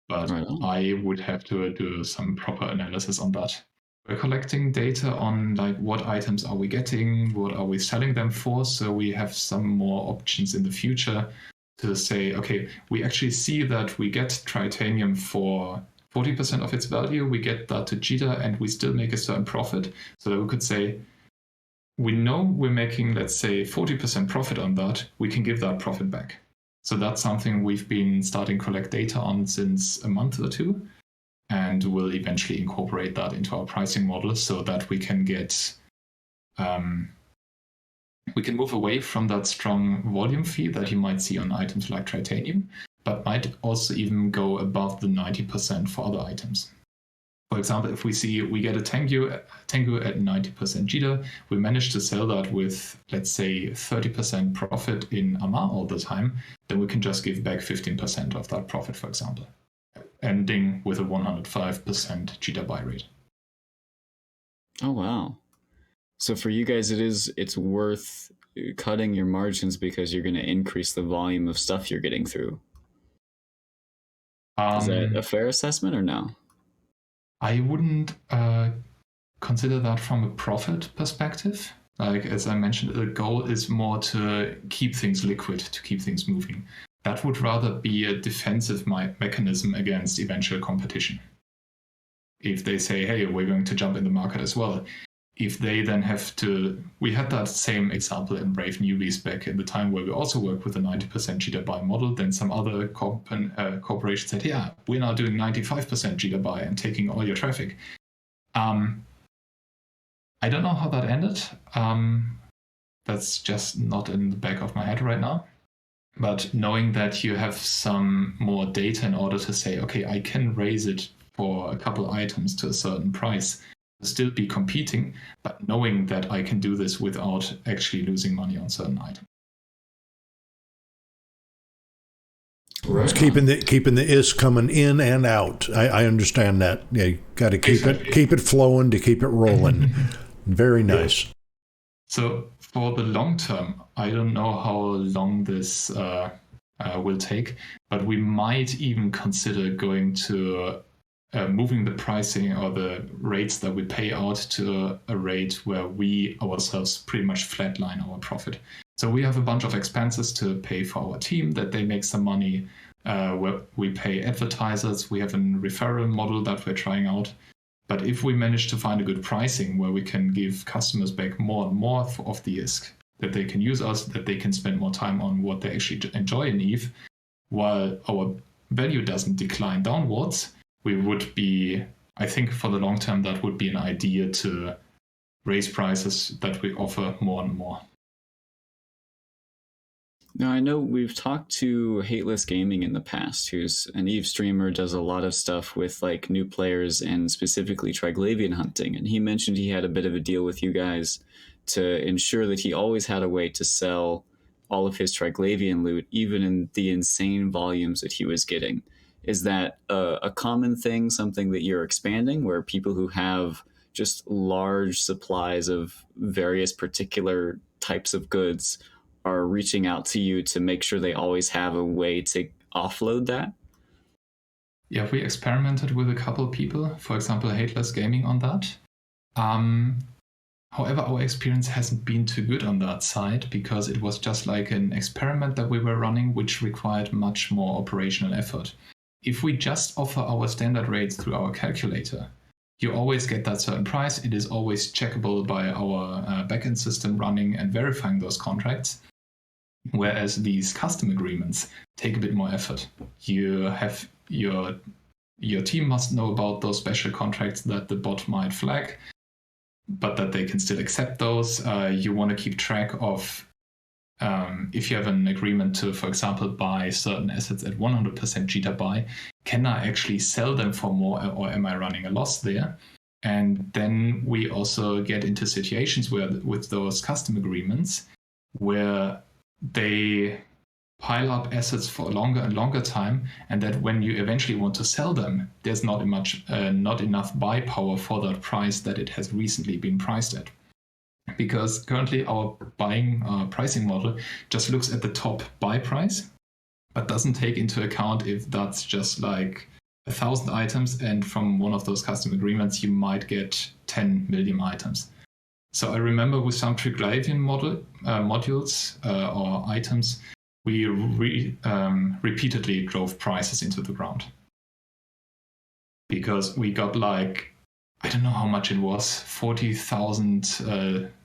But I would have to do some proper analysis on that. We're collecting data on what items are we getting, what are we selling them for, so we have some more options in the future to say, okay, we actually see that we get Tritanium for 40% of its value, we get that to Jita, and we still make a certain profit. So that we could say, we know we're making, let's say, 40% profit on that, we can give that profit back. So that's something we've been starting to collect data on since a month or two, and we'll eventually incorporate that into our pricing model so that we can get we can move away from that strong volume fee that you might see on items like titanium, but might also even go above the 90% for other items. For example, if we see we get a Tengu at 90% JITA, we manage to sell that with, let's say, 30% profit in AMA all the time, then we can just give back 15% of that profit, for example, ending with a 105% JITA buy rate. Oh, wow. So for you guys, it's worth cutting your margins because you're going to increase the volume of stuff you're getting through. Is that a fair assessment or no? I wouldn't consider that from a profit perspective. Like, as I mentioned, the goal is more to keep things liquid, to keep things moving. That would rather be a defensive mechanism against eventual competition. If they say, hey, we're going to jump in the market as well. If they then have to, we had that same example in Brave Newbies back in the time where we also worked with a 90% JITA buy model. Then some other corporation said, yeah, we're now doing 95% JITA buy and taking all your traffic. I don't know how that ended. That's just not in the back of my head right now. But knowing that you have some more data in order to say, okay, I can raise it for a couple items to a certain price, still be competing, but knowing that I can do this without actually losing money on certain items. Right. It's keeping the is coming in and out. I understand that. Yeah, you got to keep it flowing to keep it rolling. Very nice. So for the long term, I don't know how long this will take, but we might even consider going to moving the pricing or the rates that we pay out to a rate where we ourselves pretty much flatline our profit. So we have a bunch of expenses to pay for our team that they make some money. Where we pay advertisers. We have a referral model that we're trying out. But if we manage to find a good pricing where we can give customers back more and more of the ISK, that they can use us, that they can spend more time on what they actually enjoy in EVE, while our value doesn't decline downwards, we would be, I think for the long term, that would be an idea to raise prices that we offer more and more. Now, I know we've talked to Hateless Gaming in the past, who's an EVE streamer, does a lot of stuff with like new players and specifically Triglavian hunting. And he mentioned he had a bit of a deal with you guys to ensure that he always had a way to sell all of his Triglavian loot, even in the insane volumes that he was getting. Is that a common thing, something that you're expanding, where people who have just large supplies of various particular types of goods are reaching out to you to make sure they always have a way to offload that? Yeah, we experimented with a couple people, for example, Hateless Gaming on that. However, our experience hasn't been too good on that side because it was just like an experiment that we were running, which required much more operational effort. If we just offer our standard rates through our calculator, you always get that certain price. It is always checkable by our backend system running and verifying those contracts. Whereas these custom agreements take a bit more effort. You have your team must know about those special contracts that the bot might flag, but that they can still accept those. You want to keep track of if you have an agreement to, for example, buy certain assets at 100% JITA buy, can I actually sell them for more, or am I running a loss there? And then we also get into situations where, with those custom agreements, where they pile up assets for a longer and longer time, and that when you eventually want to sell them, there's not enough buy power for that price that it has recently been priced at. Because currently our pricing model just looks at the top buy price, but doesn't take into account if that's just like 1,000 items, and from one of those custom agreements you might get 10 million items. So I remember with some Triglavian modules or items, we repeatedly drove prices into the ground. Because we got like, I don't know how much it was, 40,000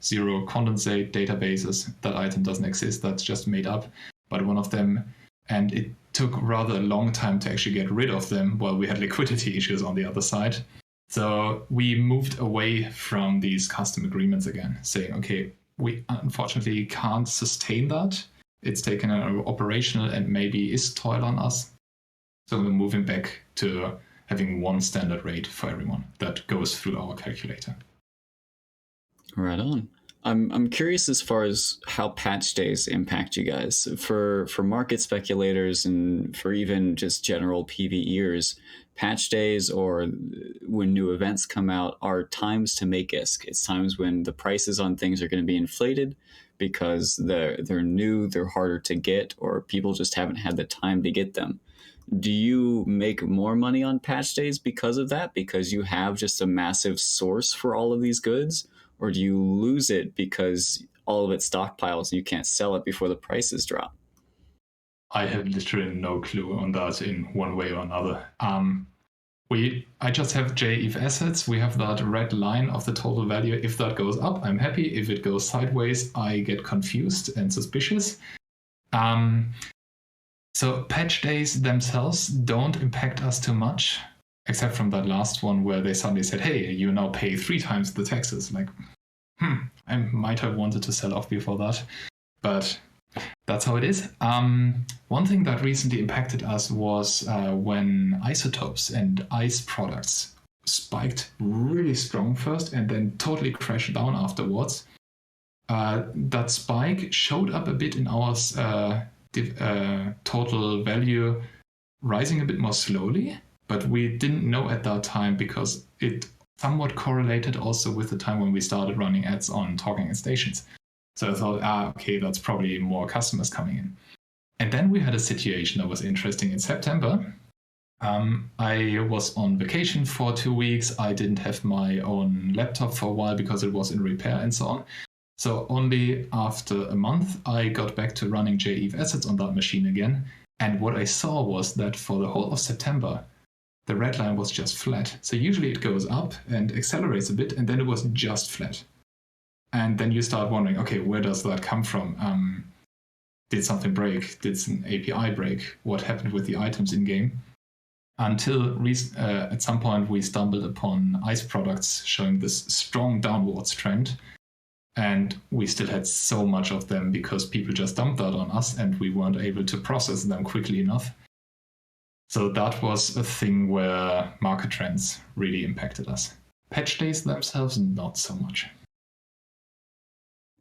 zero condensate databases. That item doesn't exist, that's just made up. But one of them and it took rather a long time to actually get rid of them while we had liquidity issues on the other side. So we moved away from these custom agreements again, saying, okay, we unfortunately can't sustain that. It's taken an operational and maybe is toil on us. So we're moving back to having one standard rate for everyone that goes through our calculator. Right on. I'm curious as far as how patch days impact you guys. For market speculators and for even just general PvEers, patch days or when new events come out are times to make ISK. It's times when the prices on things are going to be inflated because they're new, they're harder to get, or people just haven't had the time to get them. Do you make more money on patch days because of that? Because you have just a massive source for all of these goods? Or do you lose it because all of it stockpiles and you can't sell it before the prices drop? I have literally no clue on that in one way or another. I just have JEV assets. We have that red line of the total value. If that goes up, I'm happy. If it goes sideways, I get confused and suspicious. So patch days themselves don't impact us too much, except from that last one where they suddenly said, hey, you now pay 3 times the taxes. Like, I might have wanted to sell off before that, but that's how it is. One thing that recently impacted us was when isotopes and ice products spiked really strong first and then totally crashed down afterwards. That spike showed up a bit in our total value rising a bit more slowly, but we didn't know at that time because it somewhat correlated also with the time when we started running ads on talking at stations. So I thought, okay, that's probably more customers coming in. And then we had a situation that was interesting in September. I was on vacation for 2 weeks. I didn't have my own laptop for a while because it was in repair and so on. So only after a month, I got back to running JEV assets on that machine again. And what I saw was that for the whole of September, the red line was just flat. So usually it goes up and accelerates a bit, and then it was just flat. And then you start wondering, okay, where does that come from? Did something break? Did an API break? What happened with the items in game? Until at some point we stumbled upon ice products showing this strong downwards trend. And we still had so much of them because people just dumped that on us and we weren't able to process them quickly enough. So that was a thing where market trends really impacted us. Patch days themselves, not so much.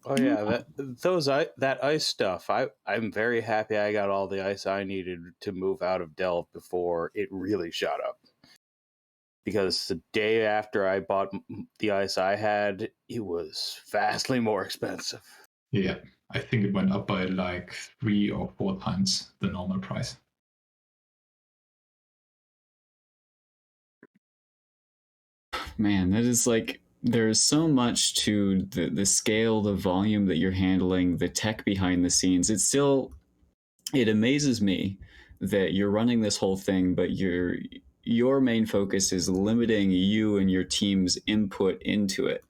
Oh yeah, that ice stuff. I'm very happy I got all the ice I needed to move out of Delve before it really shot up. Because the day after I bought the ice I had, it was vastly more expensive. Yeah, I think it went up by like 3 or 4 times the normal price. Man, that is like, there's so much to the scale, the volume that you're handling, the tech behind the scenes. It amazes me that you're running this whole thing, but your main focus is limiting you and your team's input into it.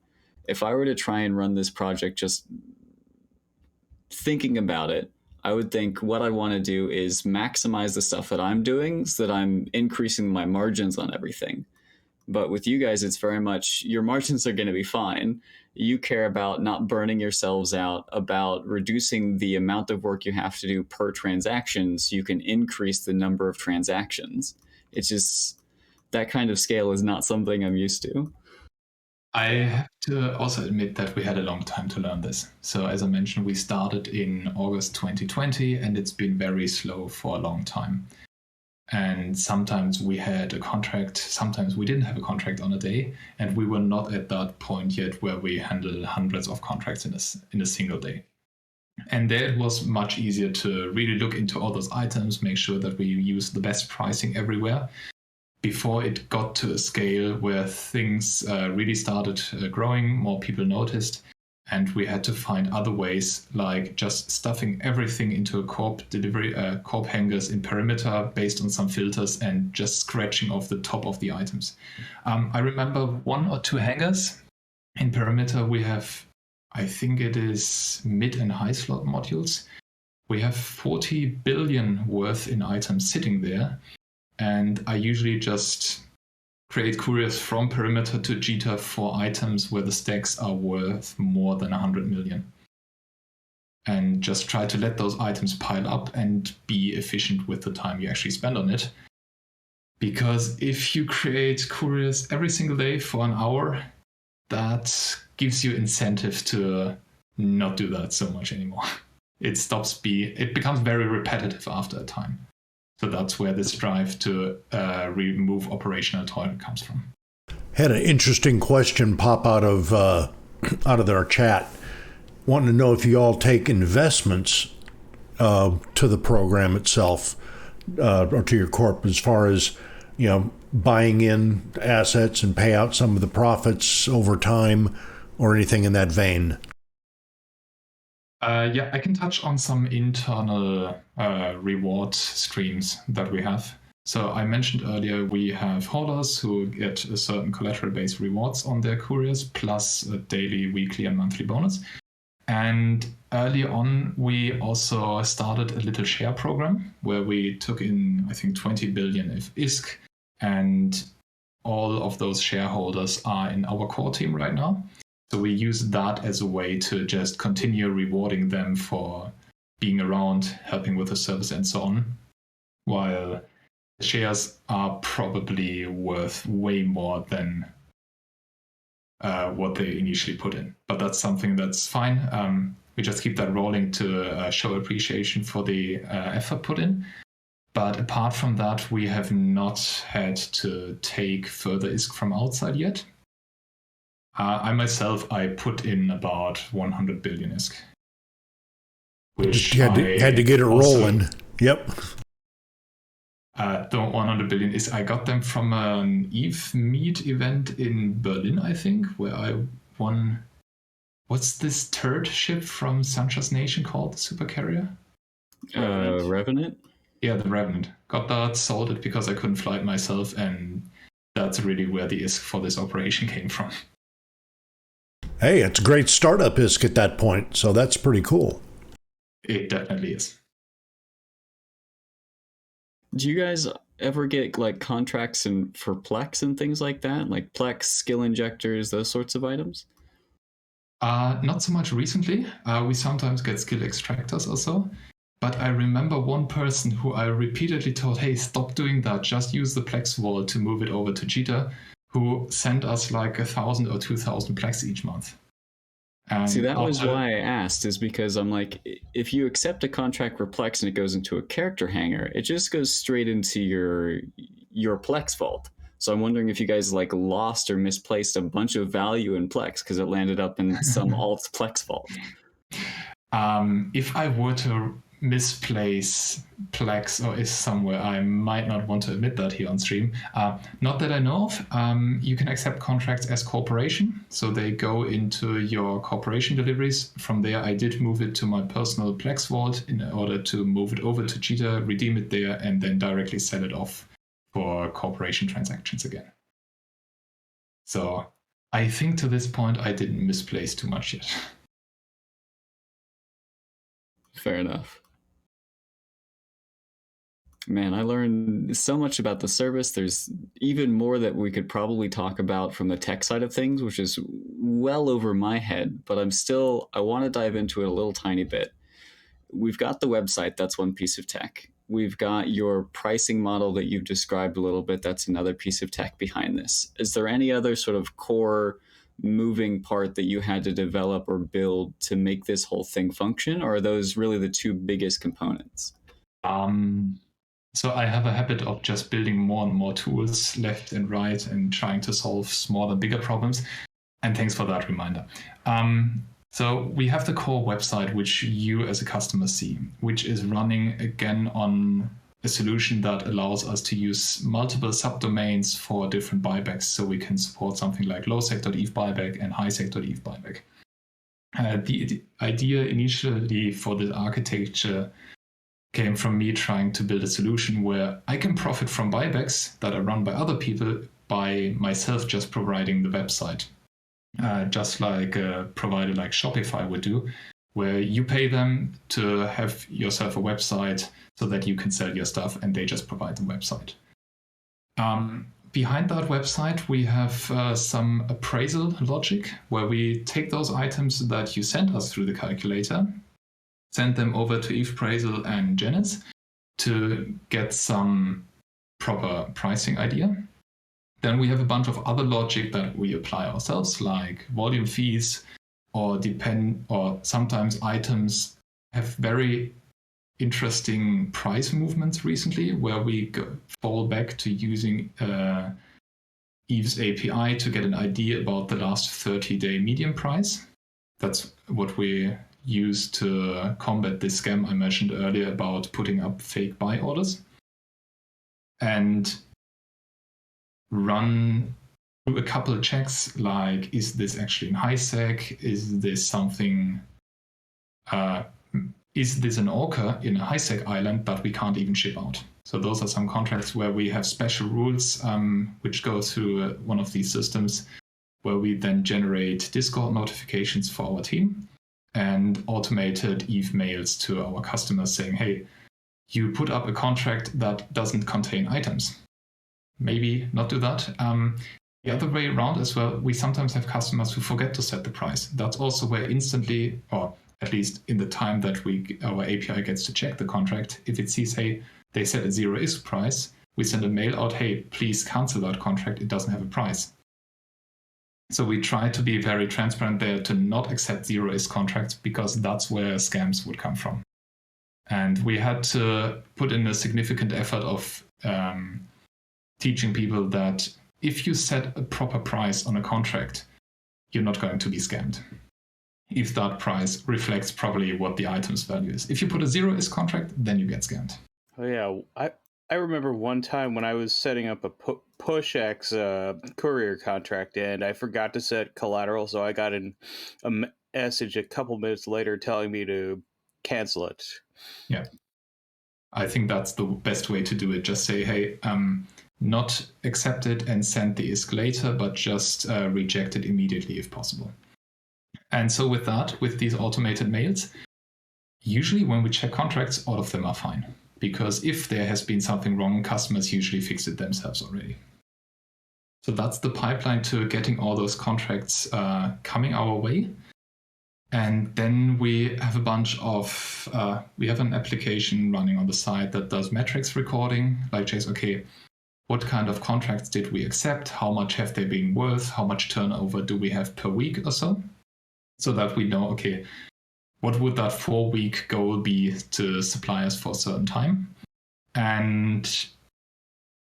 If I were to try and run this project just thinking about it, I would think what I want to do is maximize the stuff that I'm doing so that I'm increasing my margins on everything. But with you guys, it's very much your margins are going to be fine. You care about not burning yourselves out, about reducing the amount of work you have to do per transaction so you can increase the number of transactions. It's just that kind of scale is not something I'm used to. I have to also admit that we had a long time to learn this. So as I mentioned, we started in August 2020 and it's been very slow for a long time. And sometimes we had a contract, sometimes we didn't have a contract on a day, and we were not at that point yet where we handle hundreds of contracts in a single day. And there it was much easier to really look into all those items, make sure that we use the best pricing everywhere before it got to a scale where things really started growing, more people noticed, and we had to find other ways, like just stuffing everything into a corp delivery, corp hangers in perimeter based on some filters and just scratching off the top of the items. I remember 1 or 2 hangers in perimeter. We have, I think it is mid and high slot modules. we have 40 billion worth in items sitting there. And I usually just create couriers from perimeter to Jita for items where the stacks are worth more than 100 million. And just try to let those items pile up and be efficient with the time you actually spend on it. Because if you create couriers every single day for an hour, that gives you incentive to not do that so much anymore. It becomes very repetitive after a time. So that's where this drive to remove operational toil comes from. Had an interesting question pop out of our chat, wanting to know if you all take investments to the program itself or to your corp, as far as buying in assets and pay out some of the profits over time, or anything in that vein. Yeah, I can touch on some internal reward streams that we have. So I mentioned earlier we have holders who get a certain collateral-based rewards on their couriers, plus a daily, weekly, and monthly bonus. And early on, we also started a little share program where we took in, I think, 20 billion of ISK, and all of those shareholders are in our core team right now. So we use that as a way to just continue rewarding them for being around, helping with the service and so on, while the shares are probably worth way more than what they initially put in. But that's something that's fine. We just keep that rolling to show appreciation for the effort put in. But apart from that, we have not had to take further ISK from outside yet. I put in about 100 billion ISK. Which had to get it rolling. Yep. The 100 billion is I got them from an EVE Meet event in Berlin, I think, where I won. What's this third ship from Sancha's Nation called? The super carrier? Revenant? Yeah, the Revenant. Got that, sold it because I couldn't fly it myself, and that's really where the ISK for this operation came from. Hey, it's a great startup ISK at that point, so that's pretty cool. It definitely is. Do you guys ever get like contracts for Plex and things like that? Like Plex, skill injectors, those sorts of items? Not so much recently. We sometimes get skill extractors also. But I remember one person who I repeatedly told, hey, stop doing that. Just use the Plex wall to move it over to Jita, who sent us like 1,000 or 2,000 Plex each month. And see, that was why I asked, is because I'm like, if you accept a contract for Plex and it goes into a character hanger, it just goes straight into your Plex vault. So I'm wondering if you guys like lost or misplaced a bunch of value in Plex because it landed up in some alt Plex vault. If I were to misplace Plex or is somewhere, I might not want to admit that here on stream. Not that I know of. You can accept contracts as corporation, so they go into your corporation deliveries. From there, I did move it to my personal Plex vault in order to move it over to Jita, redeem it there, and then directly sell it off for corporation transactions again. So I think to this point, I didn't misplace too much yet. Fair enough. Man, I learned so much about the service. There's even more that we could probably talk about from the tech side of things, which is well over my head, but I want to dive into it a little tiny bit. We've got the website, that's one piece of tech. We've got your pricing model that you've described a little bit, that's another piece of tech behind this. Is there any other sort of core moving part that you had to develop or build to make this whole thing function, or are those really the two biggest components? So I have a habit of just building more and more tools left and right and trying to solve smaller, bigger problems. And thanks for that reminder. So we have the core website, which you as a customer see, which is running again on a solution that allows us to use multiple subdomains for different buybacks. So we can support something like lowsec.eth buyback and highsec.eth buyback. The idea initially for the architecture came from me trying to build a solution where I can profit from buybacks that are run by other people by myself just providing the website. Just like a provider like Shopify would do. where you pay them to have yourself a website so that you can sell your stuff, and they just provide the website. Behind that website, we have some appraisal logic where we take those items that you sent us through the calculator, send them over to Eve Appraisal and Janice to get some proper pricing idea. Then we have a bunch of other logic that we apply ourselves, like volume fees, or sometimes items have very interesting price movements recently, where we fall back to using Eve's API to get an idea about the last 30-day median price. That's what we use to combat this scam I mentioned earlier about putting up fake buy orders. And run through a couple of checks, like, is this actually in Highsec? Is this something... is this an orca in a Highsec island that we can't even ship out? So those are some contracts where we have special rules which go through one of these systems, where we then generate Discord notifications for our team and automated Eve mails to our customers saying, hey, you put up a contract that doesn't contain items. Maybe not do that. The other way around as well, we sometimes have customers who forget to set the price. That's also where instantly, or at least in the time that our API gets to check the contract, if it sees, hey, they set a zero ISK price, we send a mail out, hey, please cancel that contract, it doesn't have a price. So we try to be very transparent there to not accept zero ISK contracts, because that's where scams would come from. And we had to put in a significant effort of teaching people that if you set a proper price on a contract, you're not going to be scammed if that price reflects properly what the item's value is. If you put a zero ISK contract, then you get scammed. Oh yeah, I remember one time when I was setting up a PushX courier contract, and I forgot to set collateral, so I got a message a couple minutes later telling me to cancel it. Yeah, I think that's the best way to do it. Just say, hey, not accept it and send the ISK later, but just reject it immediately if possible. And so with that, with these automated mails, usually when we check contracts, all of them are fine. Because if there has been something wrong, customers usually fix it themselves already. So that's the pipeline to getting all those contracts coming our way. And then we have a bunch of, we have an application running on the side that does metrics recording, like just, okay, what kind of contracts did we accept? How much have they been worth? How much turnover do we have per week or so? So that we know, okay, what would that 4-week goal be to suppliers for a certain time? And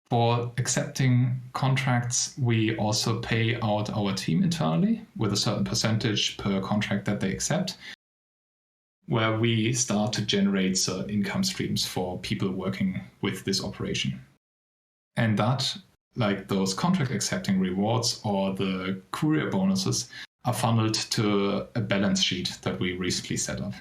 for accepting contracts, we also pay out our team internally with a certain percentage per contract that they accept, where we start to generate certain income streams for people working with this operation. And that, like those contract accepting rewards or the courier bonuses, are funneled to a balance sheet that we recently set up.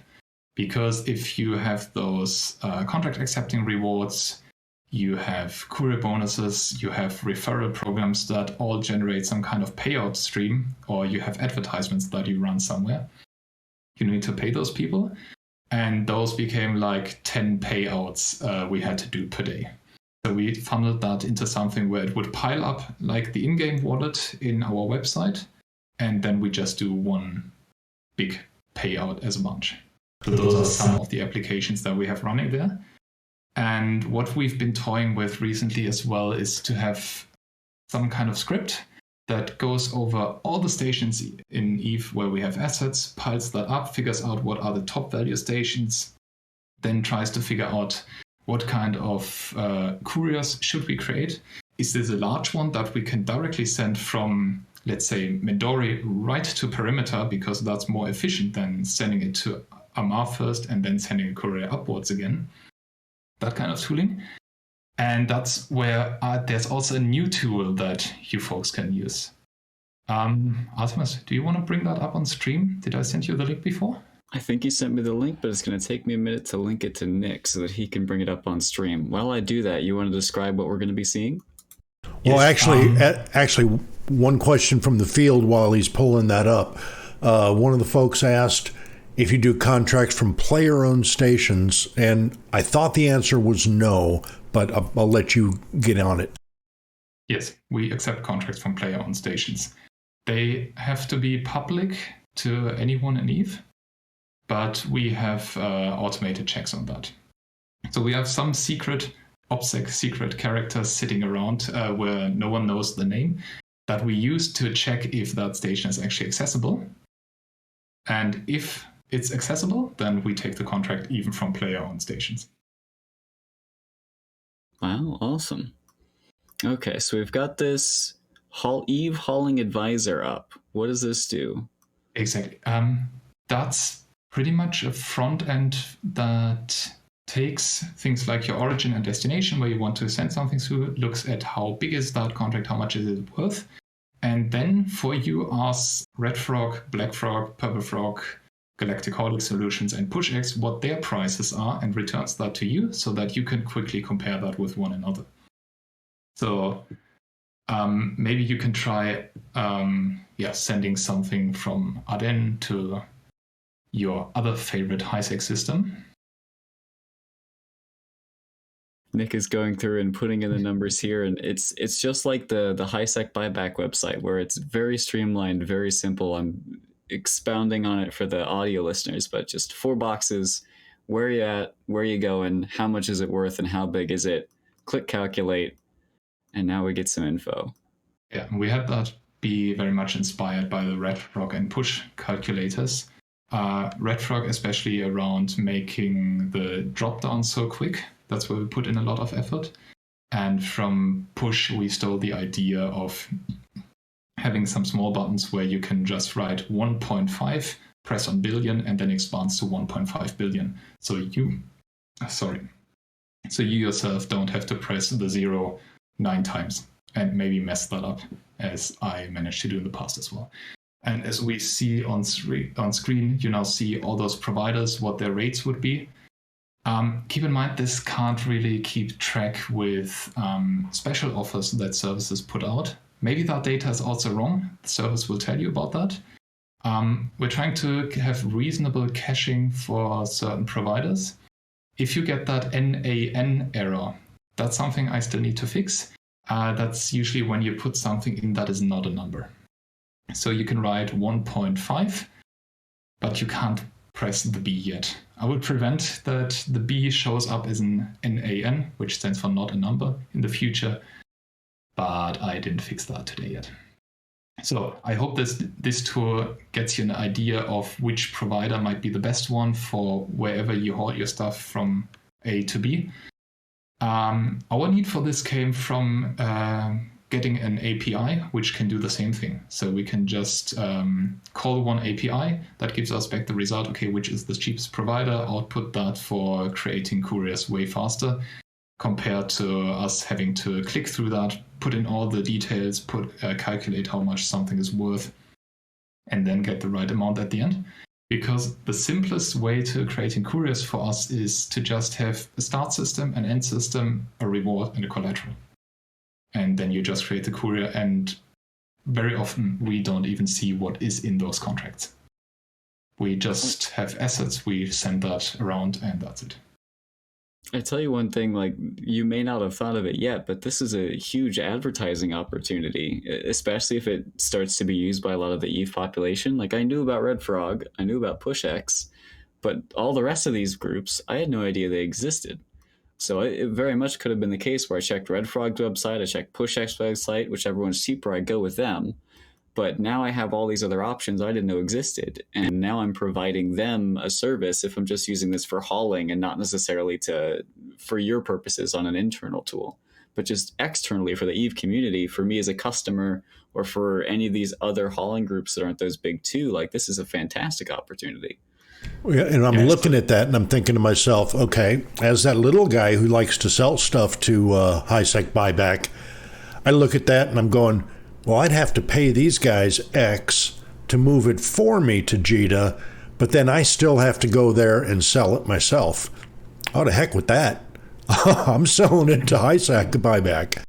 Because if you have those contract accepting rewards, you have courier bonuses, you have referral programs that all generate some kind of payout stream, or you have advertisements that you run somewhere, you need to pay those people. And those became like 10 payouts we had to do per day. So we funneled that into something where it would pile up like the in-game wallet in our website, and then we just do one big payout as a bunch. So those are some of the applications that we have running there. And what we've been toying with recently as well is to have some kind of script that goes over all the stations in Eve where we have assets, piles that up, figures out what are the top value stations, then tries to figure out what kind of couriers should we create. Is this a large one that we can directly send from, let's say, Midori right to perimeter, because that's more efficient than sending it to Amar first and then sending a courier upwards again. That kind of tooling. And that's where there's also a new tool that you folks can use. Artimus, do you want to bring that up on stream? Did I send you the link before? I think you sent me the link, but it's going to take me a minute to link it to Nick so that he can bring it up on stream. While I do that, you want to describe what we're going to be seeing? Well, Yes, actually, one question from the field while he's pulling that up. One of the folks asked, if you do contracts from player-owned stations? And I thought the answer was no, but I'll let you get on it. Yes, we accept contracts from player-owned stations. They have to be public to anyone in EVE, but we have automated checks on that. So we have some secret OPSEC secret characters sitting around where no one knows the name that we use to check if that station is actually accessible. And if it's accessible, then we take the contract even from player-owned stations. Wow, awesome. Okay, so we've got this EVE Hauling Advisor up. What does this do? Exactly. That's pretty much a front end that takes things like your origin and destination, where you want to send something to, looks at how big is that contract, how much is it worth, and then for you asks Red Frog, Black Frog, Purple Frog, Galactic Hauling Solutions, and PushX what their prices are and returns that to you so that you can quickly compare that with one another. So maybe you can try sending something from Arden to your other favorite Highsec system. Nick is going through and putting in the numbers here, and it's just like the HiSec Buyback website, where it's very streamlined, very simple. I'm expounding on it for the audio listeners, but just 4 boxes: where you at, where you going, how much is it worth, and how big is it. Click calculate, and now we get some info. Yeah, we had that be very much inspired by the Red Frog and Push calculators. Red Frog especially around making the drop down so quick. That's where we put in a lot of effort. And from Push, we stole the idea of having some small buttons where you can just write 1.5, press on billion, and then expands to 1.5 billion. So you yourself don't have to press the 0 9 times and maybe mess that up, as I managed to do in the past as well. And as we see on screen, you now see all those providers, what their rates would be. Keep in mind, this can't really keep track with special offers that services put out. Maybe that data is also wrong. The service will tell you about that. We're trying to have reasonable caching for certain providers. If you get that NAN error, that's something I still need to fix. That's usually when you put something in that is not a number. So you can write 1.5, but you can't press the B yet. I will prevent that the B shows up as an NAN, which stands for not a number, in the future, but I didn't fix that today yet. So I hope this tour gets you an idea of which provider might be the best one for wherever you haul your stuff from A to B. Our need for this came from getting an API which can do the same thing. So we can just call one API that gives us back the result, okay, which is the cheapest provider, output that for creating couriers way faster, compared to us having to click through that, put in all the details, calculate how much something is worth, and then get the right amount at the end. Because the simplest way to creating couriers for us is to just have a start system, an end system, a reward, and a collateral. And then you just create the courier, and very often we don't even see what is in those contracts. We just have assets, we send that around, and that's it. I tell you one thing, like, you may not have thought of it yet, but this is a huge advertising opportunity, especially if it starts to be used by a lot of the EVE population. Like, I knew about Red Frog, I knew about PushX, but all the rest of these groups, I had no idea they existed. So it very much could have been the case where I checked Red Frog's website, I checked PushX website, whichever one's cheaper, I go with them. But now I have all these other options I didn't know existed. And now I'm providing them a service if I'm just using this for hauling and not necessarily for your purposes on an internal tool, but just externally for the EVE community, for me as a customer, or for any of these other hauling groups that aren't those big too. Like, this is a fantastic opportunity. Yeah, and I'm looking at that and I'm thinking to myself, okay, as that little guy who likes to sell stuff to HiSec Buyback, I look at that and I'm going, well, I'd have to pay these guys X to move it for me to JITA, but then I still have to go there and sell it myself. Oh, to heck with that. I'm selling it to HiSec Buyback.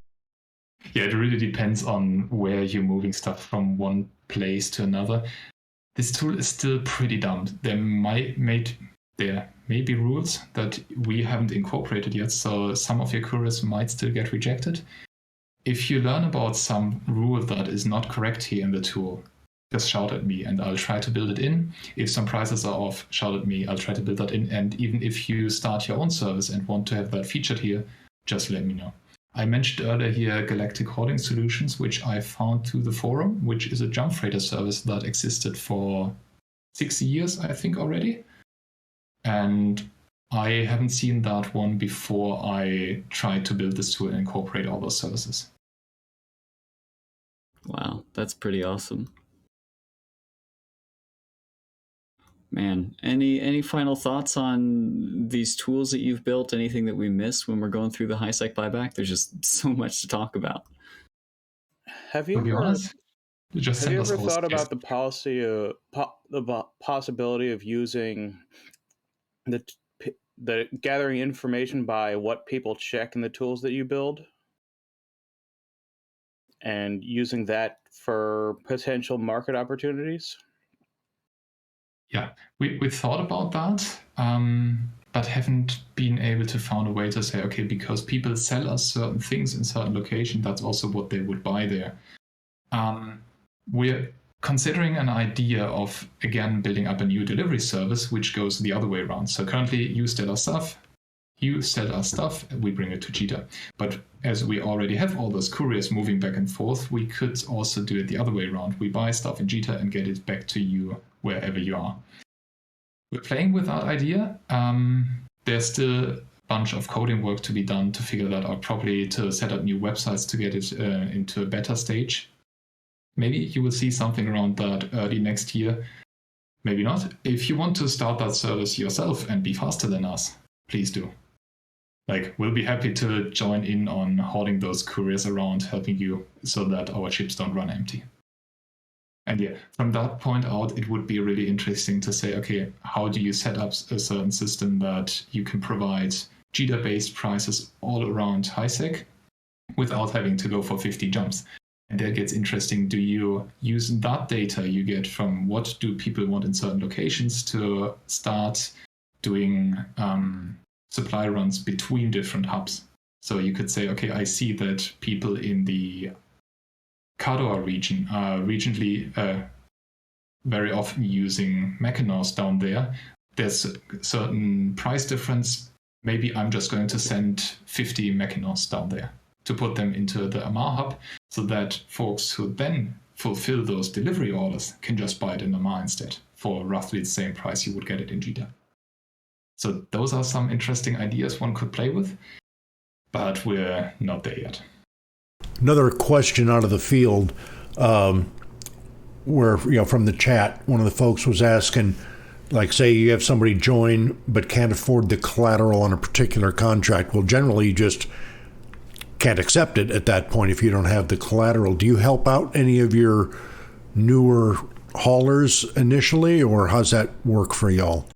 Yeah, it really depends on where you're moving stuff from one place to another. this tool is still pretty dumb. There may be rules that we haven't incorporated yet, so some of your queries might still get rejected. If you learn about some rule that is not correct here in the tool, just shout at me and I'll try to build it in. If some prices are off, shout at me, I'll try to build that in. And even if you start your own service and want to have that featured here, just let me know. I mentioned earlier here Galactic Hoarding Solutions, which I found through the forum, which is a jump freighter service that existed for 6 years, I think, already. And I haven't seen that one before I tried to build this tool and incorporate all those services. Wow, that's pretty awesome. Man, any final thoughts on these tools that you've built? Anything that we missed when we're going through the HiSec buyback? There's just so much to talk about. Have you To be ever, honest, have you ever thought about the policy of the possibility of using the gathering information by what people check in the tools that you build, and using that for potential market opportunities? Yeah, we thought about that, but haven't been able to find a way to say, okay, because people sell us certain things in certain location, that's also what they would buy there. We're considering an idea of, again, building up a new delivery service, which goes the other way around. So currently you sell us stuff, we bring it to Cheetah. But as we already have all those couriers moving back and forth, we could also do it the other way around. We buy stuff in Cheetah and get it back to you wherever you are. We're playing with that idea. There's still a bunch of coding work to be done to figure that out properly, to set up new websites to get it into a beta stage. Maybe you will see something around that early next year. Maybe not. If you want to start that service yourself and be faster than us, please do. We'll be happy to join in on holding those couriers around, helping you so that our ships don't run empty. And yeah, from that point out, it would be really interesting to say, okay, how do you set up a certain system that you can provide Cheetah-based prices all around HiSec without having to go for 50 jumps? And that gets interesting. Do you use that data you get from what do people want in certain locations to start doing supply runs between different hubs? So you could say, okay, I see that people in the Kadoa region are very often using Mackinaws down there. There's a certain price difference. Maybe I'm just going to send 50 Mackinaws down there to put them into the Amar hub so that folks who then fulfill those delivery orders can just buy it in Amar instead for roughly the same price you would get it in Cheetah. So those are some interesting ideas one could play with, but we're not there yet. Another question out of the field, where, from the chat, one of the folks was asking, say you have somebody join but can't afford the collateral on a particular contract. Well, generally you just can't accept it at that point if you don't have the collateral. Do you help out any of your newer haulers initially, or how's that work for y'all?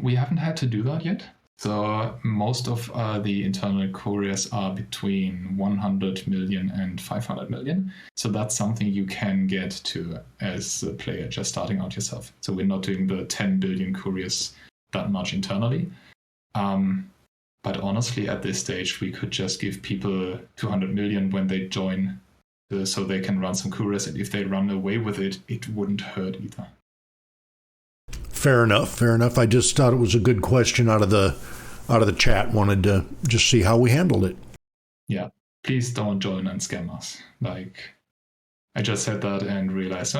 We haven't had to do that yet. So most of the internal couriers are between 100 million and 500 million. So that's something you can get to as a player just starting out yourself. So we're not doing the 10 billion couriers that much internally. But honestly, at this stage, we could just give people 200 million when they join so they can run some couriers. And if they run away with it, it wouldn't hurt either. Fair enough. I just thought it was a good question out of the chat. Wanted to just see how we handled it. Yeah, please don't join and scam us. I just said that and realized,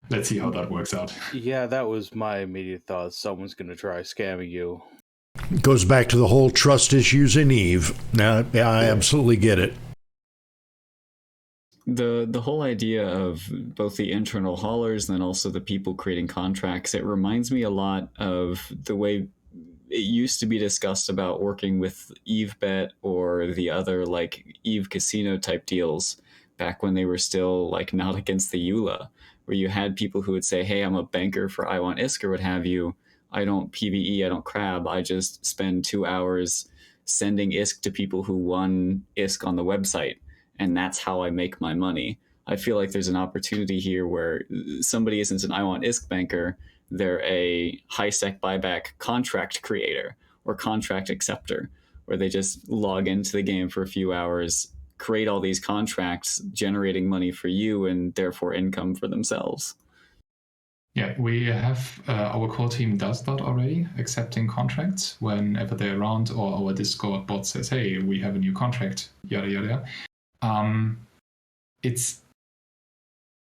let's see how that works out. Yeah, that was my immediate thought. Someone's going to try scamming you. It goes back to the whole trust issues in Eve. Now, yeah, I absolutely get it. The whole idea of both the internal haulers and then also the people creating contracts, it reminds me a lot of the way it used to be discussed about working with EveBet or the other Eve Casino type deals back when they were still not against the EULA, where you had people who would say, hey, I'm a banker for I Want ISK or what have you. I don't PvE, I don't crab. I just spend 2 hours sending ISK to people who won ISK on the website. And that's how I make my money. I feel like there's an opportunity here where somebody isn't an I want ISK banker, they're a HiSec Buyback contract creator or contract acceptor, where they just log into the game for a few hours, create all these contracts, generating money for you and therefore income for themselves. Yeah, we have our core team does that already, accepting contracts whenever they're around, or our Discord bot says, "Hey, we have a new contract." Yada yada. It's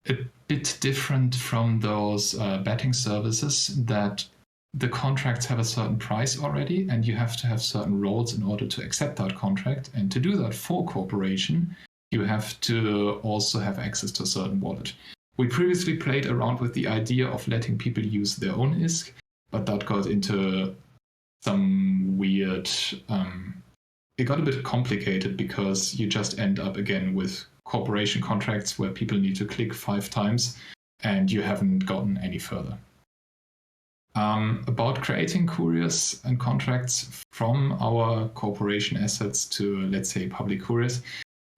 a bit different from those betting services that the contracts have a certain price already, and you have to have certain roles in order to accept that contract. And to do that for corporation, you have to also have access to a certain wallet. We previously played around with the idea of letting people use their own ISK, but that got into some weird... it got a bit complicated because you just end up again with corporation contracts where people need to click 5 times and you haven't gotten any further. About creating couriers and contracts from our corporation assets to, let's say, public couriers,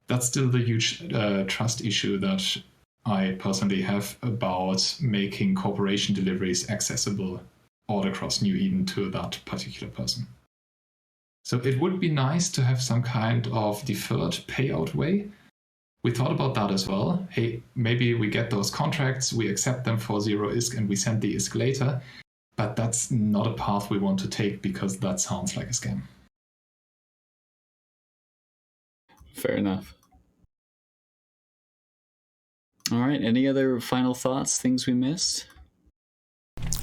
that's still the huge trust issue that I personally have about making corporation deliveries accessible all across New Eden to that particular person. So it would be nice to have some kind of deferred payout way. We thought about that as well. Hey, maybe we get those contracts, we accept them for 0 ISK, and we send the ISK later. But that's not a path we want to take because that sounds like a scam. Fair enough. All right, any other final thoughts, things we missed?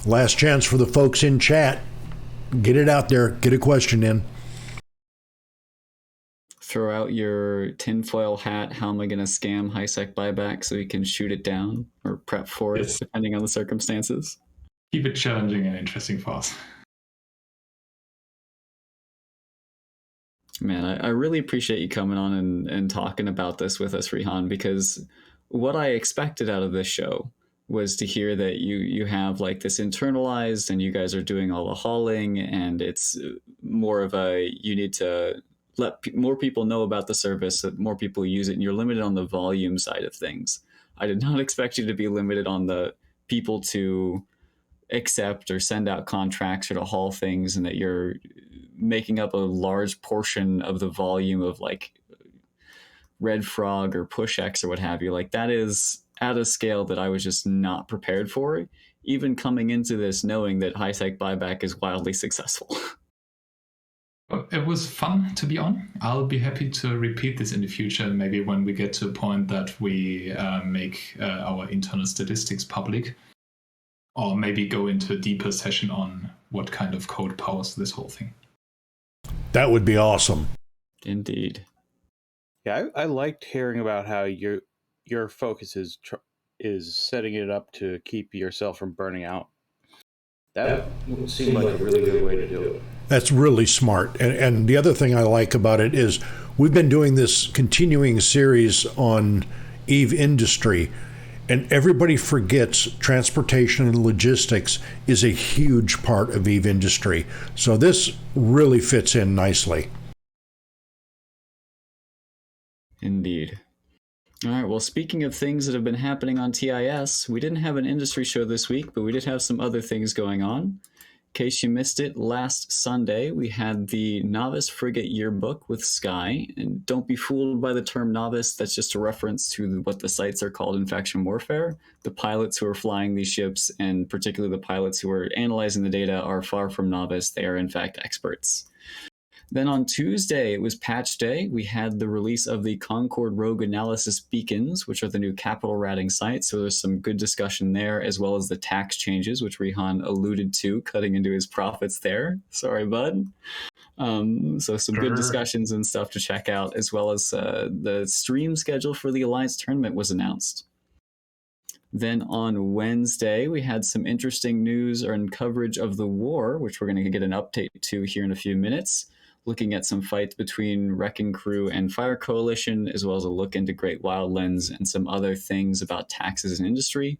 Last chance for the folks in chat. Get it out there. Get a question in. Throw out your tinfoil hat. How am I going to scam HiSec Buyback so we can shoot it down or prep for it, depending on the circumstances? Keep it challenging and interesting for us. Man, I really appreciate you coming on and talking about this with us, Rihan, because what I expected out of this show was to hear that you have like this internalized and you guys are doing all the hauling, and it's more of a, you need to let more people know about the service, that more people use it, and you're limited on the volume side of things. I did not expect you to be limited on the people to accept or send out contracts or to haul things, and that you're making up a large portion of the volume of like Red Frog or PushX or what have you. Like, that is at a scale that I was just not prepared for, even coming into this knowing that HiSec Buyback is wildly successful. It was fun to be on. I'll be happy to repeat this in the future, maybe when we get to a point that we make our internal statistics public, or maybe go into a deeper session on what kind of code powers this whole thing. That would be awesome. Indeed. Yeah, I liked hearing about how your focus is setting it up to keep yourself from burning out. That seemed like a really good way to do it. That's really smart. And the other thing I like about it is we've been doing this continuing series on Eve industry, and everybody forgets transportation and logistics is a huge part of Eve industry. So this really fits in nicely. Indeed. All right, well, speaking of things that have been happening on TIS, we didn't have an industry show this week, but we did have some other things going on. In case you missed it, last Sunday we had the Novice Frigate Yearbook with Sky. And don't be fooled by the term novice, that's just a reference to what the sites are called in faction warfare. The pilots who are flying these ships, and particularly the pilots who are analyzing the data, are far from novice. They are in fact experts. Then on Tuesday, it was patch day. We had the release of the Concord Rogue Analysis Beacons, which are the new capital ratting sites. So there's some good discussion there, as well as the tax changes, which Rihan alluded to, cutting into his profits there. Sorry, bud. So some good discussions and stuff to check out, as well as the stream schedule for the Alliance tournament was announced. Then on Wednesday, we had some interesting news and coverage of the war, which we're going to get an update to here in a few minutes. looking at some fights between Wrecking Crew and Fire Coalition, as well as a look into Great Wildlands and some other things about taxes and industry.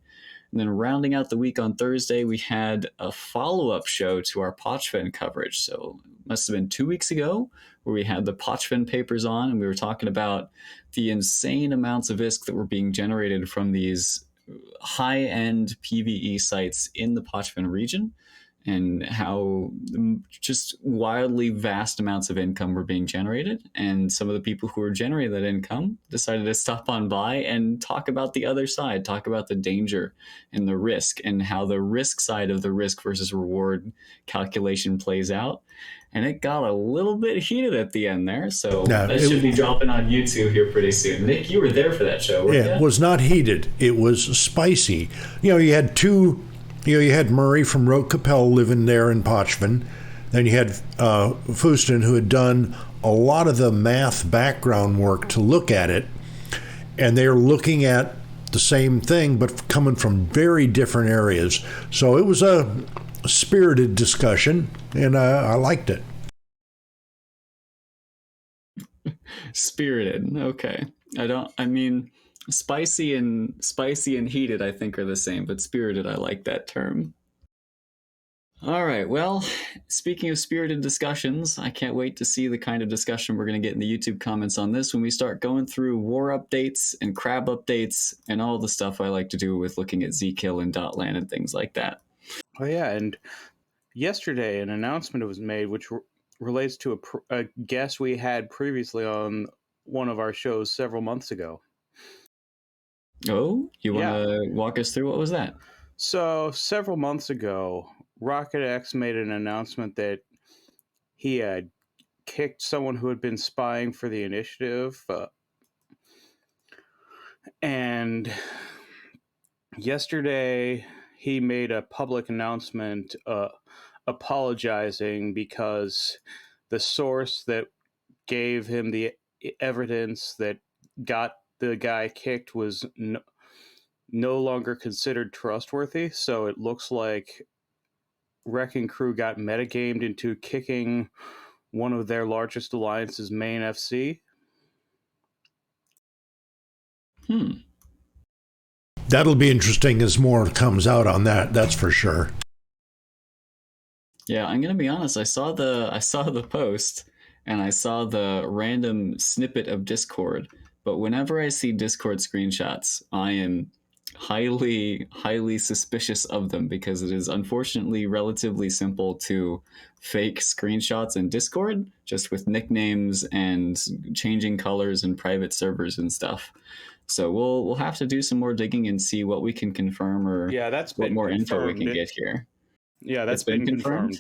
And then rounding out the week on Thursday, we had a follow-up show to our Pochven coverage. So it must have been 2 weeks ago where we had the Pochven papers on, and we were talking about the insane amounts of ISK that were being generated from these high-end PvE sites in the Pochven region, and how just wildly vast amounts of income were being generated. And some of the people who were generating that income decided to stop on by and talk about the other side, talk about the danger and the risk, and how the risk side of the risk versus reward calculation plays out. And it got a little bit heated at the end there. So that should be dropping on YouTube here pretty soon. Nick, you were there for that show, weren't you? It was not heated. It was spicy. You had you had Murray from Rote Capel living there in Pochven. Then you had Fuston, who had done a lot of the math background work to look at it. And they're looking at the same thing, but coming from very different areas. So it was a spirited discussion, and I liked it. Spirited, okay. Spicy and heated, I think, are the same, but spirited, I like that term. All right, well, speaking of spirited discussions, I can't wait to see the kind of discussion we're going to get in the YouTube comments on this when we start going through war updates and crab updates and all the stuff I like to do with looking at Zkill and Dotland and things like that. Oh, yeah, and yesterday an announcement was made which relates to a guest we had previously on one of our shows several months ago. Oh, you want to walk us through what was that? So, several months ago, Rocket X made an announcement that he had kicked someone who had been spying for the initiative. And yesterday, he made a public announcement apologizing because the source that gave him the evidence that got the guy kicked was no longer considered trustworthy. So it looks like Wrecking Crew got metagamed into kicking one of their largest alliance's main FC. That'll be interesting as more comes out on that. That's for sure. Yeah, I'm gonna be honest. I saw the post and I saw the random snippet of Discord. But whenever I see Discord screenshots, I am highly, highly suspicious of them because it is unfortunately relatively simple to fake screenshots in Discord, just with nicknames and changing colors and private servers and stuff. So we'll have to do some more digging and see what we can confirm or what more info we can get here. Yeah, that's been confirmed.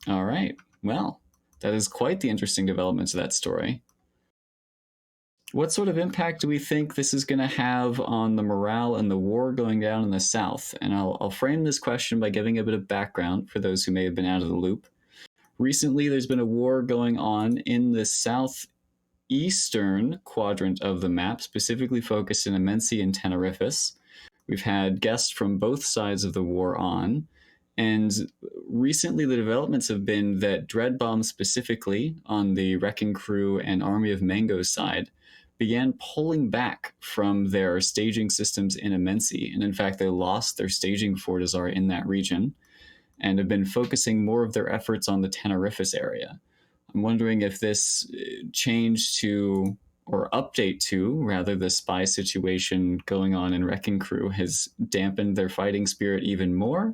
All right. Well, that is quite the interesting development to that story. What sort of impact do we think this is going to have on the morale and the war going down in the South? And I'll frame this question by giving a bit of background for those who may have been out of the loop. Recently, there's been a war going on in the southeastern quadrant of the map, specifically focused in Amensi and Tenerifis. We've had guests from both sides of the war on. And recently, the developments have been that Dreadbomb specifically on the Wrecking Crew and Army of Mango's side began pulling back from their staging systems in Amensi. And in fact, they lost their staging Fortizar in that region and have been focusing more of their efforts on the Tenerifis area. I'm wondering if this change to, or update to, rather, the spy situation going on in Wrecking Crew has dampened their fighting spirit even more,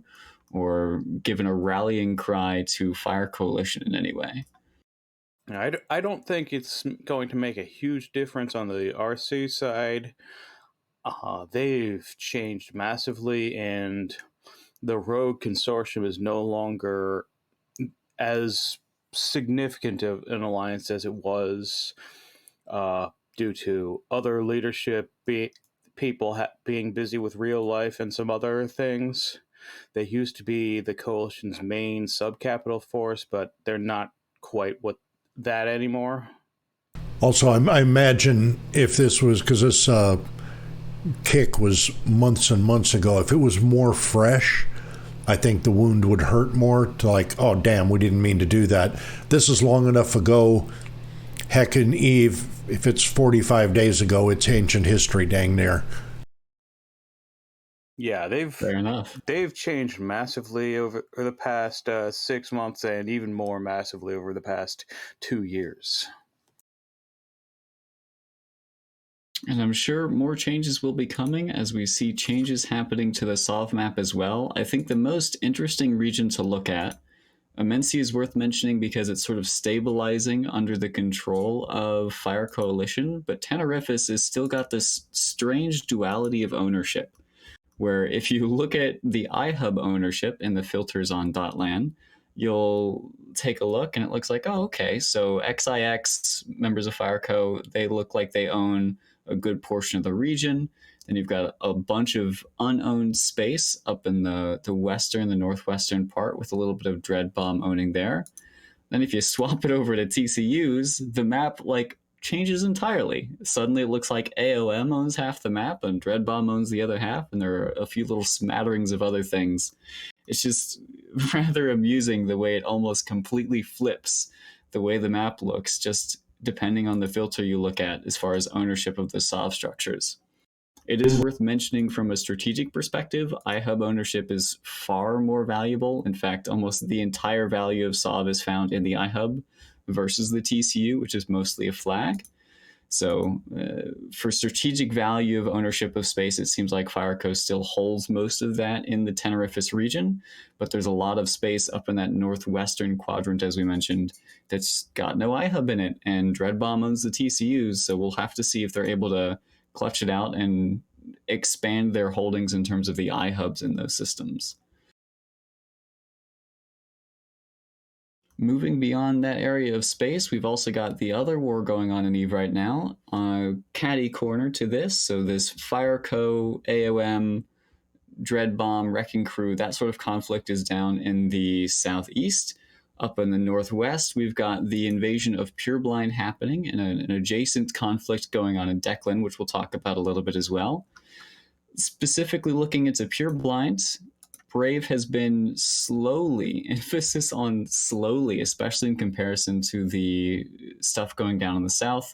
or given a rallying cry to Fire Coalition in any way. I don't think it's going to make a huge difference on the RC side. They've changed massively, and the Rogue Consortium is no longer as significant of an alliance as it was due to other leadership, people being busy with real life and some other things. They used to be the Coalition's main sub-capital force, but they're not quite that anymore. Also, I imagine if this was, because this kick was months and months ago, if it was more fresh, I think the wound would hurt more to like, oh, damn, we didn't mean to do that. This is long enough ago. Heck, and Eve, if it's 45 days ago, it's ancient history, dang near. Yeah, Fair enough. they've changed massively over the past 6 months, and even more massively over the past 2 years. And I'm sure more changes will be coming as we see changes happening to the Sov map as well. I think the most interesting region to look at, Amencia is worth mentioning because it's sort of stabilizing under the control of Fire Coalition, but Tenerifis has still got this strange duality of ownership, where if you look at the iHub ownership in the filters on .lan, you'll take a look and it looks like, oh, okay, so XIX, members of Fireco, they look like they own a good portion of the region. Then you've got a bunch of unowned space up in the western, the northwestern part with a little bit of Dread Bomb owning there. Then if you swap it over to TCUs, the map like changes entirely. Suddenly it looks like AOM owns half the map and Dread Bomb owns the other half, and there are a few little smatterings of other things. It's just rather amusing the way it almost completely flips the way the map looks, just depending on the filter you look at as far as ownership of the Sov structures. It is worth mentioning from a strategic perspective, iHub ownership is far more valuable. In fact, almost the entire value of Sov is found in the iHub versus the TCU, which is mostly a flag. So for strategic value of ownership of space, it seems like Fireco still holds most of that in the Tenerifis region, but there's a lot of space up in that northwestern quadrant, as we mentioned, that's got no iHub in it, and Dreadbomb owns the TCUs, so we'll have to see if they're able to clutch it out and expand their holdings in terms of the iHubs in those systems. Moving beyond that area of space, we've also got the other war going on in EVE right now. Catty corner to this, so this Fireco, AOM, Dread Bomb, Wrecking Crew, that sort of conflict is down in the southeast. Up in the northwest, we've got the invasion of Pureblind happening and an adjacent conflict going on in Declan, which we'll talk about a little bit as well. Specifically looking into Pureblind, Brave has been slowly, emphasis on slowly, especially in comparison to the stuff going down in the south,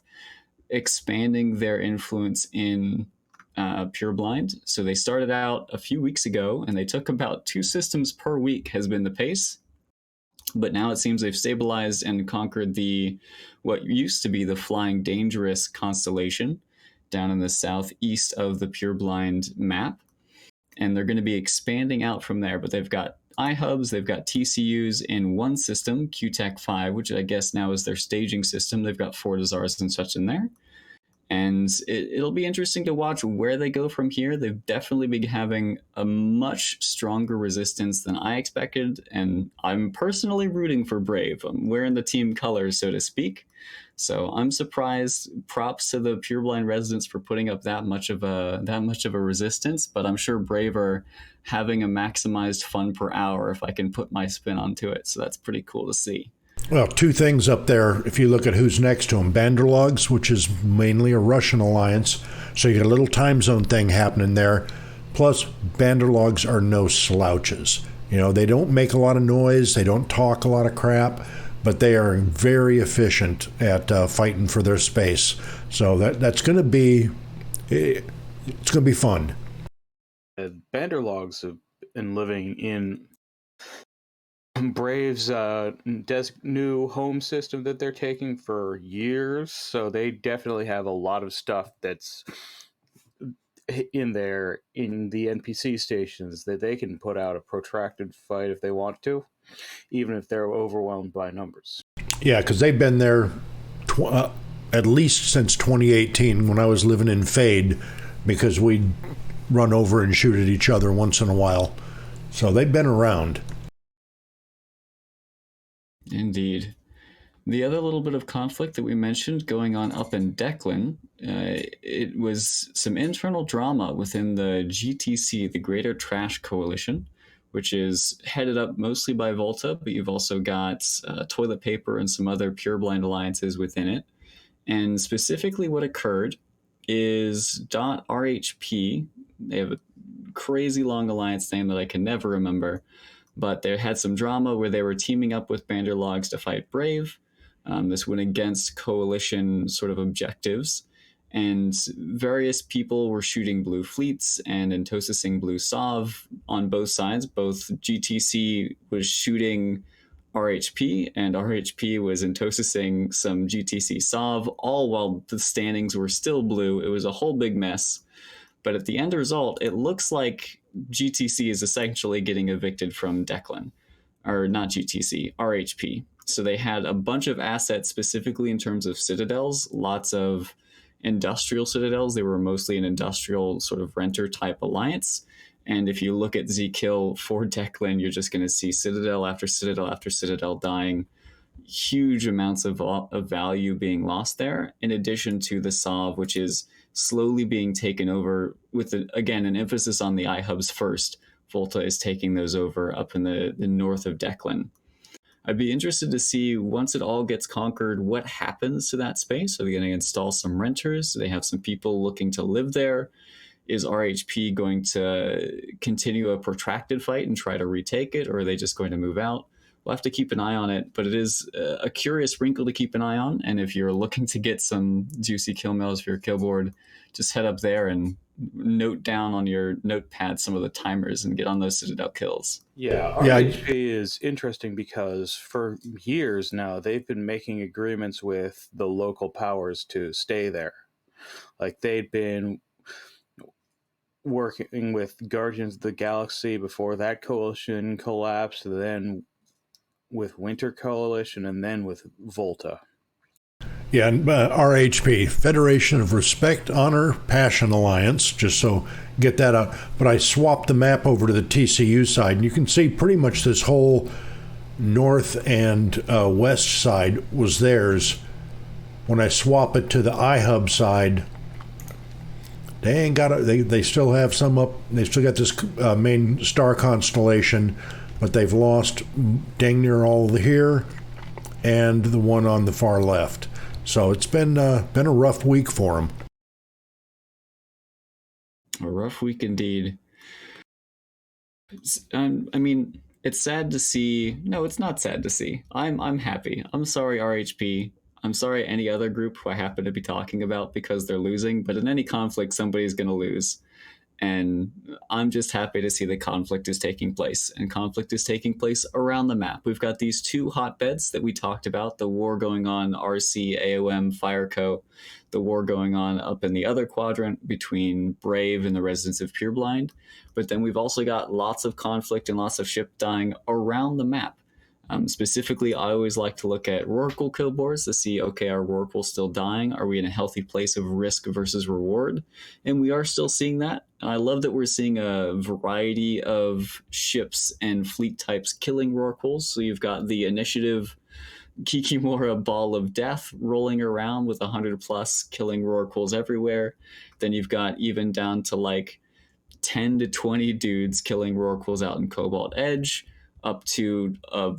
expanding their influence in Pureblind. So they started out a few weeks ago, and they took about 2 systems per week has been the pace. But now it seems they've stabilized and conquered what used to be the Flying Dangerous constellation down in the southeast of the Pureblind map. And they're going to be expanding out from there, but they've got iHubs, they've got TCUs in one system, QTech 5, which I guess now is their staging system. They've got Fortizars and such in there. And it'll be interesting to watch where they go from here. They've definitely been having a much stronger resistance than I expected, and I'm personally rooting for Brave. I'm wearing the team colors, so to speak. So I'm surprised. Props to the Pureblind residents for putting up that much of a resistance, but I'm sure Brave are having a maximized fun per hour if I can put my spin onto it. So that's pretty cool to see. Well, 2 things up there, if you look at who's next to them. Banderlogs, which is mainly a Russian alliance, so you got a little time zone thing happening there. Plus, Banderlogs are no slouches. You know, they don't make a lot of noise, they don't talk a lot of crap, but they are very efficient at fighting for their space. So that's going to be, it's going to be fun. Banderlogs have been living in Brave's new home system that they're taking for years, so they definitely have a lot of stuff that's in there in the NPC stations that they can put out a protracted fight if they want to, even if they're overwhelmed by numbers. Yeah, because they've been there at least since 2018 when I was living in Fade, because we'd run over and shoot at each other once in a while. So they've been around. Indeed. The other little bit of conflict that we mentioned going on up in Declan, it was some internal drama within the GTC, the Greater Trash Coalition, which is headed up mostly by Volta, but you've also got Toilet Paper and some other Pureblind alliances within it. And specifically what occurred is .RHP, they have a crazy long alliance name that I can never remember. But they had some drama where they were teaming up with Banderlogs to fight Brave. This went against coalition sort of objectives. And various people were shooting blue fleets and intosising blue Sov on both sides. Both GTC was shooting RHP, and RHP was intosising some GTC Sov, all while the standings were still blue. It was a whole big mess. But at the end result, it looks like GTC is essentially getting evicted from Declan. Or not GTC, RHP. So they had a bunch of assets specifically in terms of citadels, lots of industrial citadels. They were mostly an industrial sort of renter type alliance. And if you look at Zkill for Declan, you're just going to see citadel after citadel after citadel dying, huge amounts of value being lost there, in addition to the Sov, which is slowly being taken over with, again, an emphasis on the iHubs first. Volta is taking those over up in the north of Declan. I'd be interested to see, once it all gets conquered, what happens to that space. Are they going to install some renters? Do they have some people looking to live there? Is RHP going to continue a protracted fight and try to retake it, or are they just going to move out? We'll have to keep an eye on it, but it is a curious wrinkle to keep an eye on. And if you're looking to get some juicy kill mails for your kill board, just head up there and note down on your notepad some of the timers and get on those Citadel kills. Yeah, RHP is interesting because for years now, they've been making agreements with the local powers to stay there. Like, they'd been working with Guardians of the Galaxy before that coalition collapsed, then with Winter Coalition, and then with Volta. Yeah, and RHP, Federation of Respect, Honor, Passion Alliance, just so get that out. But I swapped the map over to the TCU side, and you can see pretty much this whole north and west side was theirs. When I swap it to the iHub side, they ain't got it. They still have some up. They still got this main star constellation, but they've lost dang near all here and the one on the far left. So it's been a rough week for them. A rough week indeed. I mean, it's sad to see. No, it's not sad to see. I'm happy. I'm sorry, RHP. I'm sorry, any other group who I happen to be talking about, because they're losing. But in any conflict, somebody's going to lose. And I'm just happy to see the conflict is taking place. And conflict is taking place around the map. We've got these two hotbeds that we talked about, the war going on RC, AOM, Fireco, the war going on up in the other quadrant between Brave and the residents of Pureblind. But then we've also got lots of conflict and lots of ship dying around the map. Specifically, I always like to look at Rorqual kill boards to see, okay, are Rorqual still dying? Are we in a healthy place of risk versus reward? And we are still seeing that. And I love that we're seeing a variety of ships and fleet types killing Rorquals. So you've got the initiative Kikimora Ball of Death rolling around with 100 plus killing Rorquals everywhere. Then you've got even down to like 10 to 20 dudes killing Rorquals out in Cobalt Edge, up to a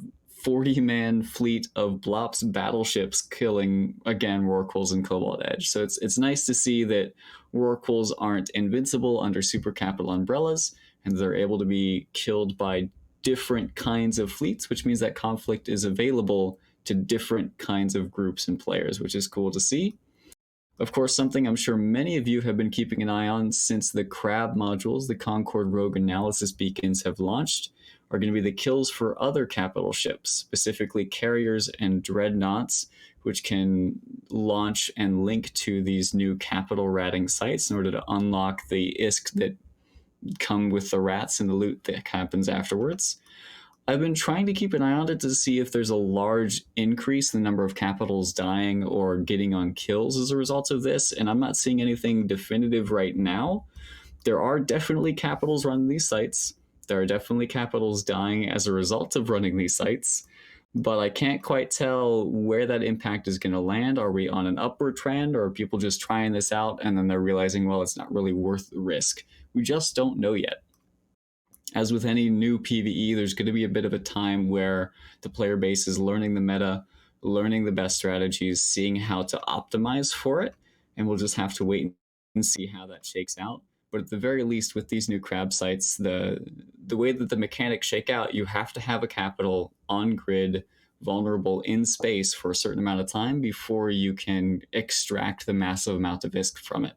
40-man fleet of Blops battleships killing, again, Rorquals and Cobalt Edge. So it's nice to see that Rorquals aren't invincible under super capital umbrellas, and they're able to be killed by different kinds of fleets, which means that conflict is available to different kinds of groups and players, which is cool to see. Of course, something I'm sure many of you have been keeping an eye on since the Crab modules, the Concord Rogue Analysis Beacons, have launched, are going to be the kills for other capital ships, specifically carriers and dreadnoughts, which can launch and link to these new capital ratting sites in order to unlock the ISK that come with the rats and the loot that happens afterwards. I've been trying to keep an eye on it to see if there's a large increase in the number of capitals dying or getting on kills as a result of this, and I'm not seeing anything definitive right now. There are definitely capitals running these sites. There are definitely capitals dying as a result of running these sites, but I can't quite tell where that impact is going to land. Are we on an upward trend, or are people just trying this out and then they're realizing, well, it's not really worth the risk? We just don't know yet. As with any new PvE, there's going to be a bit of a time where the player base is learning the meta, learning the best strategies, seeing how to optimize for it, and we'll just have to wait and see how that shakes out. But at the very least, with these new crab sites, the way that the mechanics shake out, you have to have a capital on grid, vulnerable in space for a certain amount of time before you can extract the massive amount of ISK from it.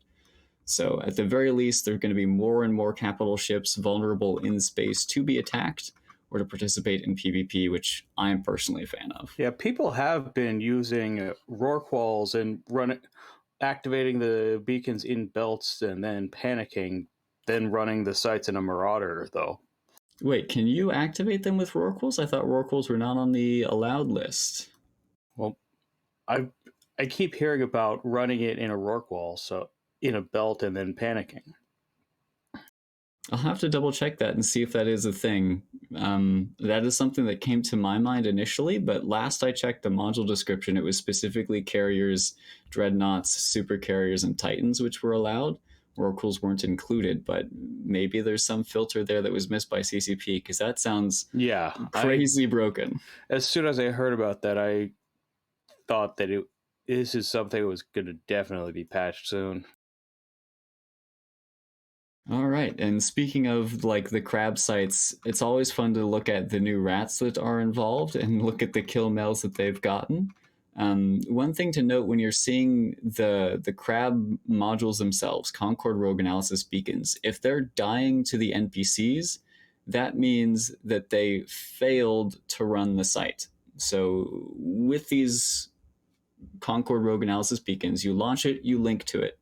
So at the very least, there are going to be more and more capital ships vulnerable in space to be attacked or to participate in PvP, which I am personally a fan of. Yeah, people have been using Rorquals and activating the beacons in belts and then panicking, then running the sites in a Marauder, though. Wait, can you activate them with Rorquals? I thought Rorquals were not on the allowed list. Well, I keep hearing about running it in a Rorqual, so in a belt and then panicking. I'll have to double check that and see if that is a thing. That is something that came to my mind initially, but last I checked the module description, it was specifically carriers, dreadnoughts, super carriers, and titans which were allowed. Oracles weren't included, but maybe there's some filter there that was missed by CCP, because that sounds crazy broken. As soon as I heard about that, I thought that this is something that was going to definitely be patched soon. All right, and speaking of like the crab sites, it's always fun to look at the new rats that are involved and look at the kill mails that they've gotten. One thing to note when you're seeing the crab modules themselves, Concord Rogue Analysis Beacons, if they're dying to the NPCs, that means that they failed to run the site. So with these Concord Rogue Analysis Beacons, you launch it, you link to it,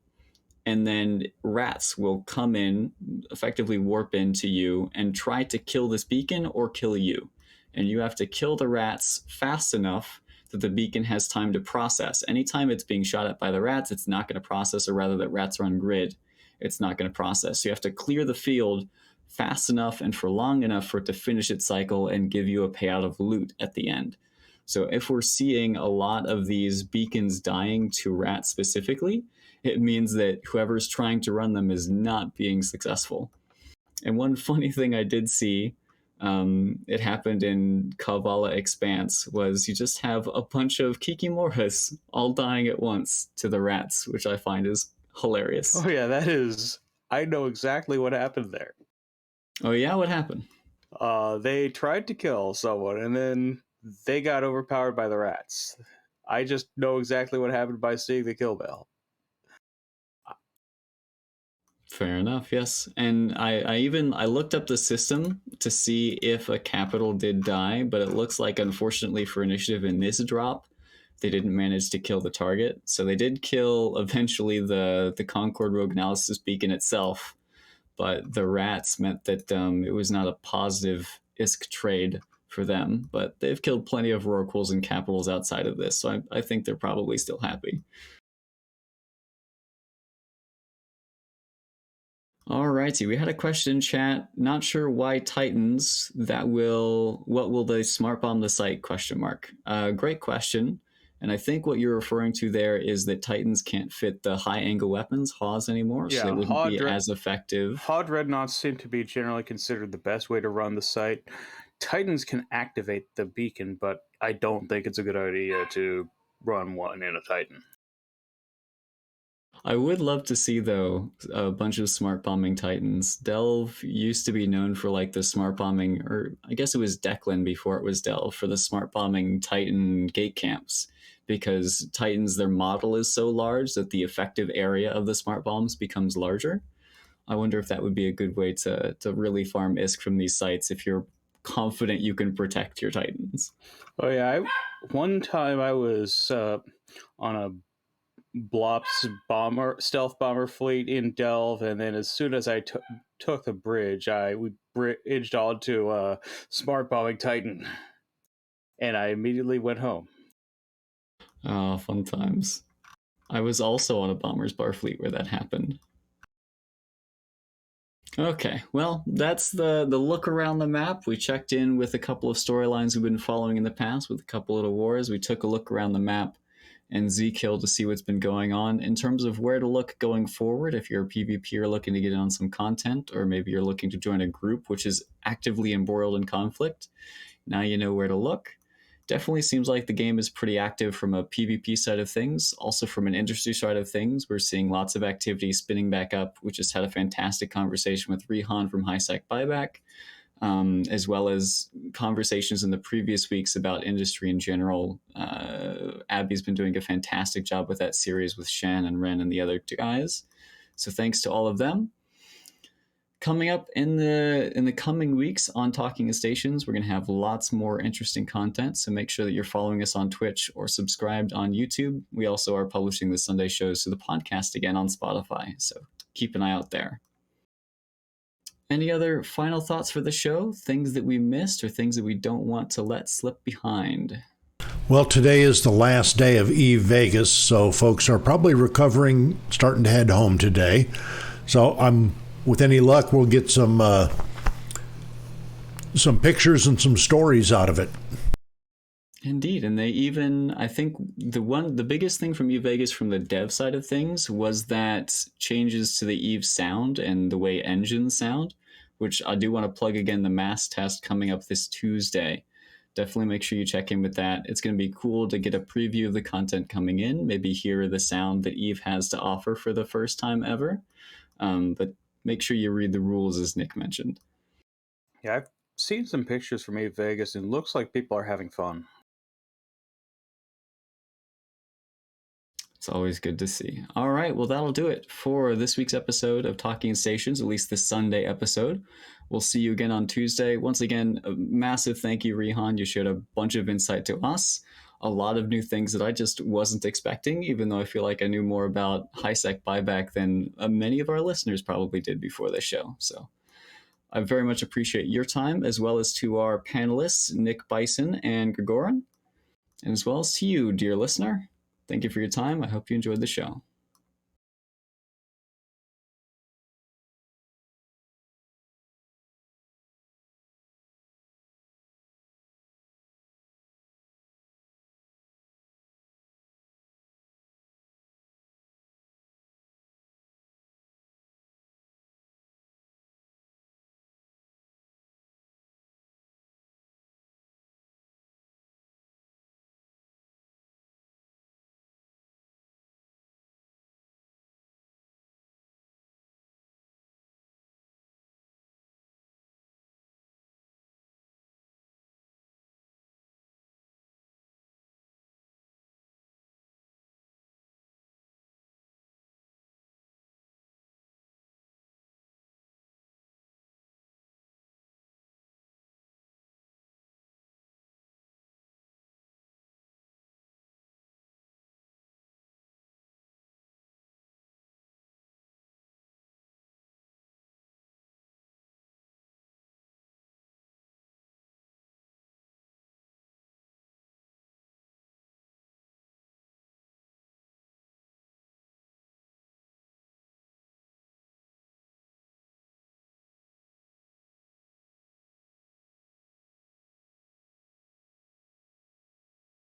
and then rats will come in, effectively warp into you, and try to kill this beacon or kill you. And you have to kill the rats fast enough that the beacon has time to process. Anytime it's being shot at by the rats, it's not going to process, or rather that rats are on grid, it's not going to process. So you have to clear the field fast enough and for long enough for it to finish its cycle and give you a payout of loot at the end. So if we're seeing a lot of these beacons dying to rats specifically, it means that whoever's trying to run them is not being successful. And one funny thing I did see, it happened in Kavala Expanse, was you just have a bunch of Kikimoras all dying at once to the rats, which I find is hilarious. Oh yeah, that is... I know exactly what happened there. Oh yeah? What happened? They tried to kill someone, and then they got overpowered by the rats. I just know exactly what happened by seeing the kill bell. Fair enough, yes. And I looked up the system to see if a capital did die, but it looks like, unfortunately for initiative in this drop, they didn't manage to kill the target. So they did kill eventually the Concord Rogue Analysis Beacon itself, but the rats meant that it was not a positive ISK trade for them. But they've killed plenty of Rorquals and capitals outside of this, so I think they're probably still happy. Alrighty, we had a question in chat. Not sure why Titans. What will they smart bomb the site? ? Great question. And I think what you're referring to there is that Titans can't fit the high angle weapons, HAWs, anymore, so they wouldn't be as effective. HAW Dreadnoughts seem to be generally considered the best way to run the site. Titans can activate the beacon, but I don't think it's a good idea to run one in a Titan. I would love to see, though, a bunch of smart bombing Titans. Delve used to be known for like the smart bombing, or I guess it was Declan before it was Delve, for the smart bombing Titan gate camps, because Titans, their model is so large that the effective area of the smart bombs becomes larger. I wonder if that would be a good way to really farm ISK from these sites if you're confident you can protect your Titans. Oh yeah, one time I was on a Blops stealth bomber fleet in Delve, and then as soon as I took a bridge, we bridged onto a smart bombing Titan, and I immediately went home. Oh, fun times. I was also on a bomber's bar fleet where that happened. Okay, well, that's the look around the map. We checked in with a couple of storylines we've been following in the past with a couple little wars. We took a look around the map and Zkill to see what's been going on. In terms of where to look going forward, if you're a PvPer looking to get in on some content, or maybe you're looking to join a group which is actively embroiled in conflict, now you know where to look. definitely seems like the game is pretty active from a PvP side of things. Also from an industry side of things, we're seeing lots of activity spinning back up. We just had a fantastic conversation with Rihan from HiSec Buyback, as well as conversations in the previous weeks about industry in general. Abby's been doing a fantastic job with that series with Shan and Ren and the other two guys. So thanks to all of them. Coming up in the coming weeks on Talking Stations, we're going to have lots more interesting content, so make sure that you're following us on Twitch or subscribed on YouTube. We also are publishing the Sunday shows to the podcast again on Spotify, so keep an eye out there. Any other final thoughts for the show? Things that we missed or things that we don't want to let slip behind? Well, today is the last day of Eve Vegas, so folks are probably recovering, starting to head home today. So with any luck, we'll get some pictures and some stories out of it. Indeed, and they even, I think the biggest thing from Eve Vegas from the dev side of things was that changes to the Eve sound and the way engines sound, which I do want to plug again, the mass test coming up this Tuesday. Definitely make sure you check in with that. It's going to be cool to get a preview of the content coming in, maybe hear the sound that Eve has to offer for the first time ever. But make sure you read the rules, as Nick mentioned. Yeah, I've seen some pictures from Eve Vegas, and it looks like people are having fun. It's always good to see. All right, well, that'll do it for this week's episode of Talking Stations, at least this Sunday episode. We'll see you again on Tuesday. Once again, a massive thank you, Rihan. You shared a bunch of insight to us. A lot of new things that I just wasn't expecting, even though I feel like I knew more about HiSec Buyback than many of our listeners probably did before the show. So I very much appreciate your time, as well as to our panelists, Nick, Bison, and Gergoran, and as well as to you, dear listener. Thank you for your time. I hope you enjoyed the show.